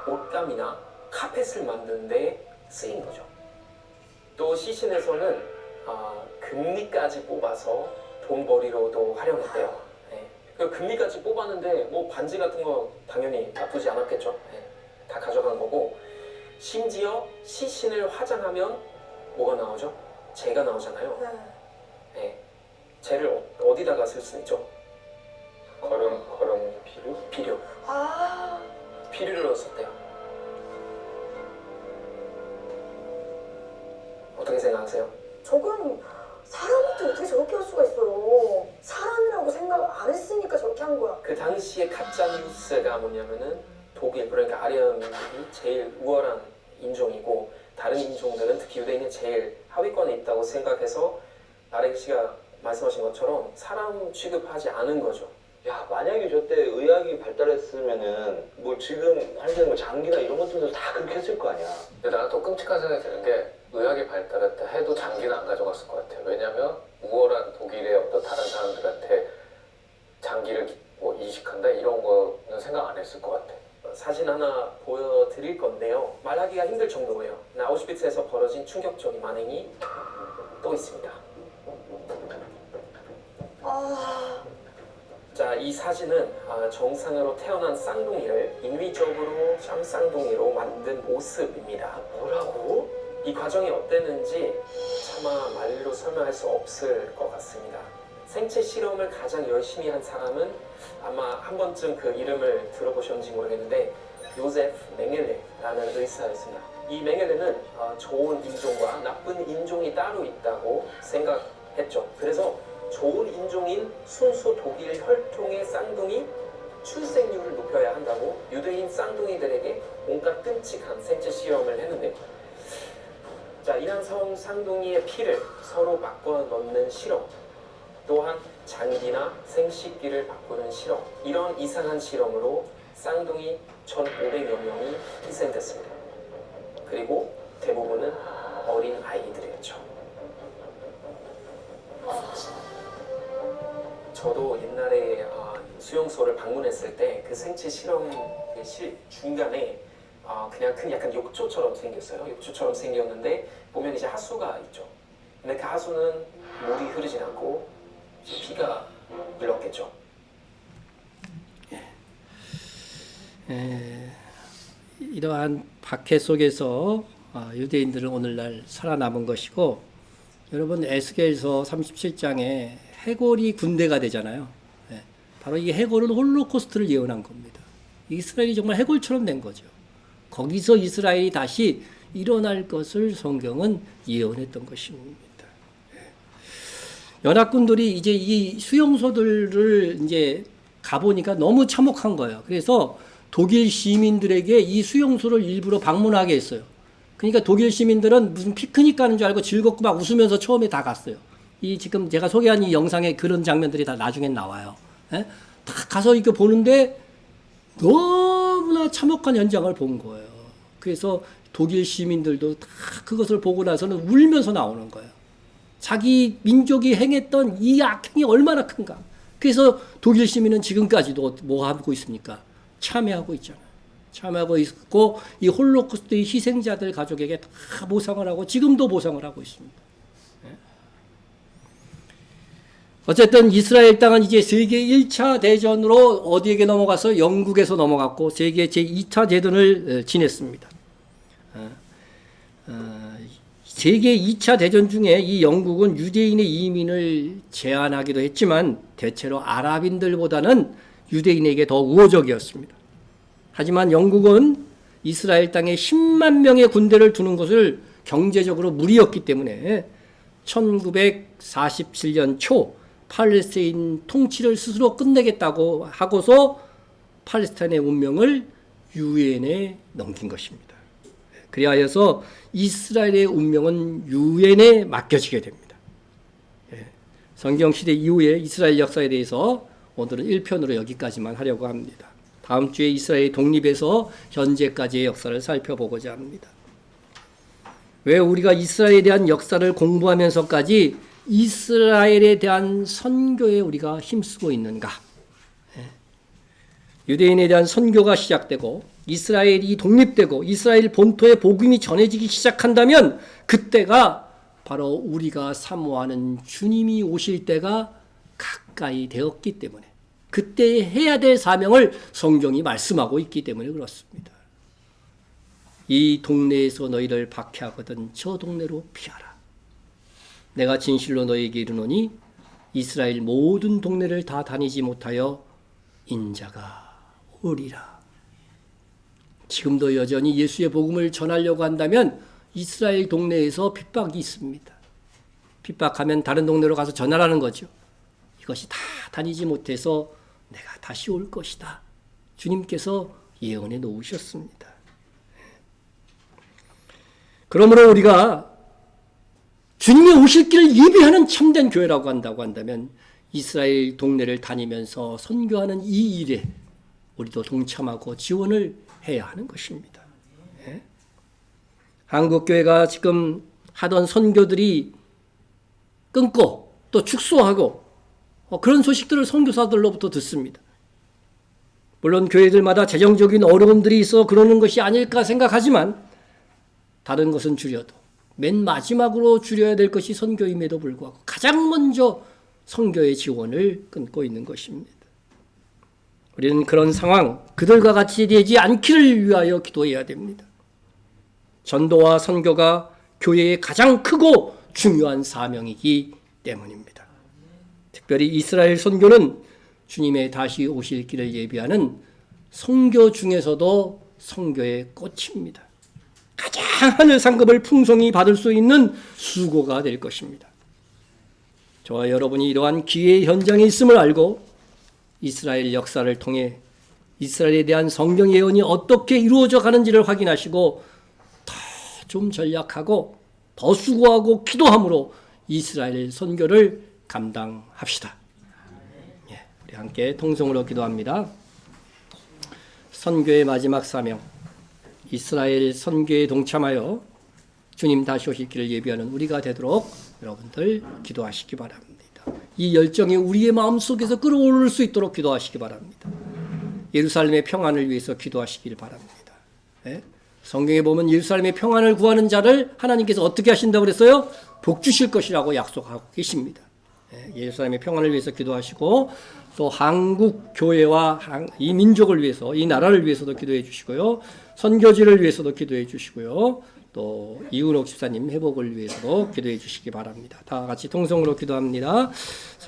옷감이나 카펫을 만드는 데 쓰인 거죠. 또 시신에서는 금리까지 뽑아서 돈벌이로도 활용했대요. 네. 그 금리까지 뽑았는데 뭐 반지 같은 거 당연히 나쁘지 않았겠죠. 네. 다 가져간 거고, 심지어 시신을 화장하면 뭐가 나오죠? 재가 나오잖아요. 네. 네. 재를 어디다가 쓸 수 있죠? 거름 비료? 비료. 아. 비료를 넣었었대요. 어떻게 생각하세요? 저건 사람한테 어떻게 저렇게 할 수가 있어요. 사람이라고 생각 안 했으니까 저렇게 한 거야. 그 당시에 가짜 뉴스가 뭐냐면은 독일, 그러니까 아리아민들이 제일 우월한 인종이고 다른 인종들은 특히 유대인이 제일 하위권에 있다고 생각해서 나렉 씨가 말씀하신 것처럼 사람 취급하지 않은 거죠. 야 만약에 저때 의학이 발달했으면은 뭐 지금 하는 뭐 장기나 이런 것들도 다 그렇게 했을 거 아니야. 근데 나는 더 끔찍한 생각이 드는 게 의학이 발달했다 해도 장기는 안 가져갔을 것 같아요. 왜냐면 우월한 독일의 어떤 다른 사람들한테 장기를 뭐 이식한다 이런 거는 생각 안 했을 것 같아. 사진 하나 보여드릴 건데요. 말하기가 힘들 정도예요. 아우슈비츠에서 벌어진 충격적인 만행이 또 있습니다. 아. 자, 이 사진은 정상으로 태어난 쌍둥이를 인위적으로 쌍둥이로 만든 모습입니다. 뭐라고? 이 과정이 어땠는지 차마 말로 설명할 수 없을 것 같습니다. 생체 실험을 가장 열심히 한 사람은 아마 한 번쯤 그 이름을 들어보셨는지 모르겠는데 요세프 맹겔레라는 의사였습니다. 이 맹겔레는 좋은 인종과 나쁜 인종이 따로 있다고 생각했죠. 그래서 좋은 인종인 순수 독일 혈통의 쌍둥이 출생률을 높여야 한다고 유대인 쌍둥이들에게 온갖 끔찍한 생체 실험을 했는데요. 자, 이란성 쌍둥이의 피를 서로 바꿔 넣는 실험, 또한 장기나 생식기를 바꾸는 실험, 이런 이상한 실험으로 쌍둥이 1,500여 명이 희생됐습니다. 그리고 방문했을 때 그 생체 실험 중간에 그냥 큰 약간 욕조처럼 생겼어요. 욕조처럼 생겼는데 보면 이제 하수가 있죠. 근데 그 하수는 물이 흐르진 않고 피가 흘렀겠죠. 이러한 박해 속에서 유대인들은 오늘날 살아남은 것이고, 여러분 에스겔서 37장에 해골이 군대가 되잖아요. 바로 이 해골은 홀로코스트를 예언한 겁니다. 이스라엘이 정말 해골처럼 된 거죠. 거기서 이스라엘이 다시 일어날 것을 성경은 예언했던 것입니다. 연합군들이 이제 이 수용소들을 이제 가보니까 너무 참혹한 거예요. 그래서 독일 시민들에게 이 수용소를 일부러 방문하게 했어요. 그러니까 독일 시민들은 무슨 피크닉 가는 줄 알고 즐겁고 막 웃으면서 처음에 다 갔어요. 이 지금 제가 소개한 이 영상에 그런 장면들이 다 나중에 나와요. 다 가서 이렇게 보는데 너무나 참혹한 현장을 본 거예요. 그래서 독일 시민들도 다 그것을 보고 나서는 울면서 나오는 거예요. 자기 민족이 행했던 이 악행이 얼마나 큰가. 그래서 독일 시민은 지금까지도 뭐 하고 있습니까? 참여하고 있잖아요. 참여하고 있고, 이 홀로코스트의 희생자들 가족에게 다 보상을 하고 지금도 보상을 하고 있습니다. 어쨌든 이스라엘 땅은 이제 세계 1차 대전으로 어디에게 넘어가서 영국에서 넘어갔고 세계 제2차 대전을 지냈습니다. 세계 2차 대전 중에 이 영국은 유대인의 이민을 제한하기도 했지만 대체로 아랍인들보다는 유대인에게 더 우호적이었습니다. 하지만 영국은 이스라엘 땅에 10만 명의 군대를 두는 것을 경제적으로 무리였기 때문에 1947년 초 팔레스타인 통치를 스스로 끝내겠다고 하고서 팔레스타인의 운명을 유엔에 넘긴 것입니다. 그리하여서 이스라엘의 운명은 유엔에 맡겨지게 됩니다. 성경 시대 이후에 이스라엘 역사에 대해서 오늘은 1편으로 여기까지만 하려고 합니다. 다음 주에 이스라엘 독립에서 현재까지의 역사를 살펴보고자 합니다. 왜 우리가 이스라엘에 대한 역사를 공부하면서까지 이스라엘에 대한 선교에 우리가 힘쓰고 있는가? 유대인에 대한 선교가 시작되고 이스라엘이 독립되고 이스라엘 본토에 복음이 전해지기 시작한다면 그때가 바로 우리가 사모하는 주님이 오실 때가 가까이 되었기 때문에, 그때 해야 될 사명을 성경이 말씀하고 있기 때문에 그렇습니다. 이 동네에서 너희를 박해하거든 저 동네로 피하라. 내가 진실로 너희에게 이르노니 이스라엘 모든 동네를 다 다니지 못하여 인자가 오리라. 지금도 여전히 예수의 복음을 전하려고 한다면 이스라엘 동네에서 핍박이 있습니다. 핍박하면 다른 동네로 가서 전하라는 거죠. 이것이 다 다니지 못해서 내가 다시 올 것이다. 주님께서 예언해 놓으셨습니다. 그러므로 우리가 주님이 오실 길을 예비하는 참된 교회라고 한다면 이스라엘 동네를 다니면서 선교하는 이 일에 우리도 동참하고 지원을 해야 하는 것입니다. 한국교회가 지금 하던 선교들이 끊고 또 축소하고 그런 소식들을 선교사들로부터 듣습니다. 물론 교회들마다 재정적인 어려움들이 있어 그러는 것이 아닐까 생각하지만 다른 것은 줄여도 맨 마지막으로 줄여야 될 것이 선교임에도 불구하고 가장 먼저 선교의 지원을 끊고 있는 것입니다. 우리는 그런 상황, 그들과 같이 되지 않기를 위하여 기도해야 됩니다. 전도와 선교가 교회의 가장 크고 중요한 사명이기 때문입니다. 특별히 이스라엘 선교는 주님의 다시 오실 길을 예비하는 선교 중에서도 선교의 꽃입니다. 가장 하늘 상급을 풍성히 받을 수 있는 수고가 될 것입니다. 저와 여러분이 이러한 기회의 현장에 있음을 알고 이스라엘 역사를 통해 이스라엘에 대한 성경 예언이 어떻게 이루어져 가는지를 확인하시고 더 좀 전략하고 더 수고하고 기도함으로 이스라엘 선교를 감당합시다. 우리 함께 통성으로 기도합니다. 선교의 마지막 사명, 이스라엘 선교에 동참하여 주님 다시 오실 길을 예비하는 우리가 되도록 여러분들 기도하시기 바랍니다. 이 열정이 우리의 마음속에서 끌어오를 수 있도록 기도하시기 바랍니다. 예루살렘의 평안을 위해서 기도하시길 바랍니다. 예? 성경에 보면 예루살렘의 평안을 구하는 자를 하나님께서 어떻게 하신다고 그랬어요? 복 주실 것이라고 약속하고 계십니다. 예? 예루살렘의 평안을 위해서 기도하시고 또 한국 교회와 이 민족을 위해서, 이 나라를 위해서도 기도해 주시고요. 선교지를 위해서도 기도해 주시고요. 또 이은옥 집사님 회복을 위해서도 기도해 주시기 바랍니다. 다 같이 통성으로 기도합니다.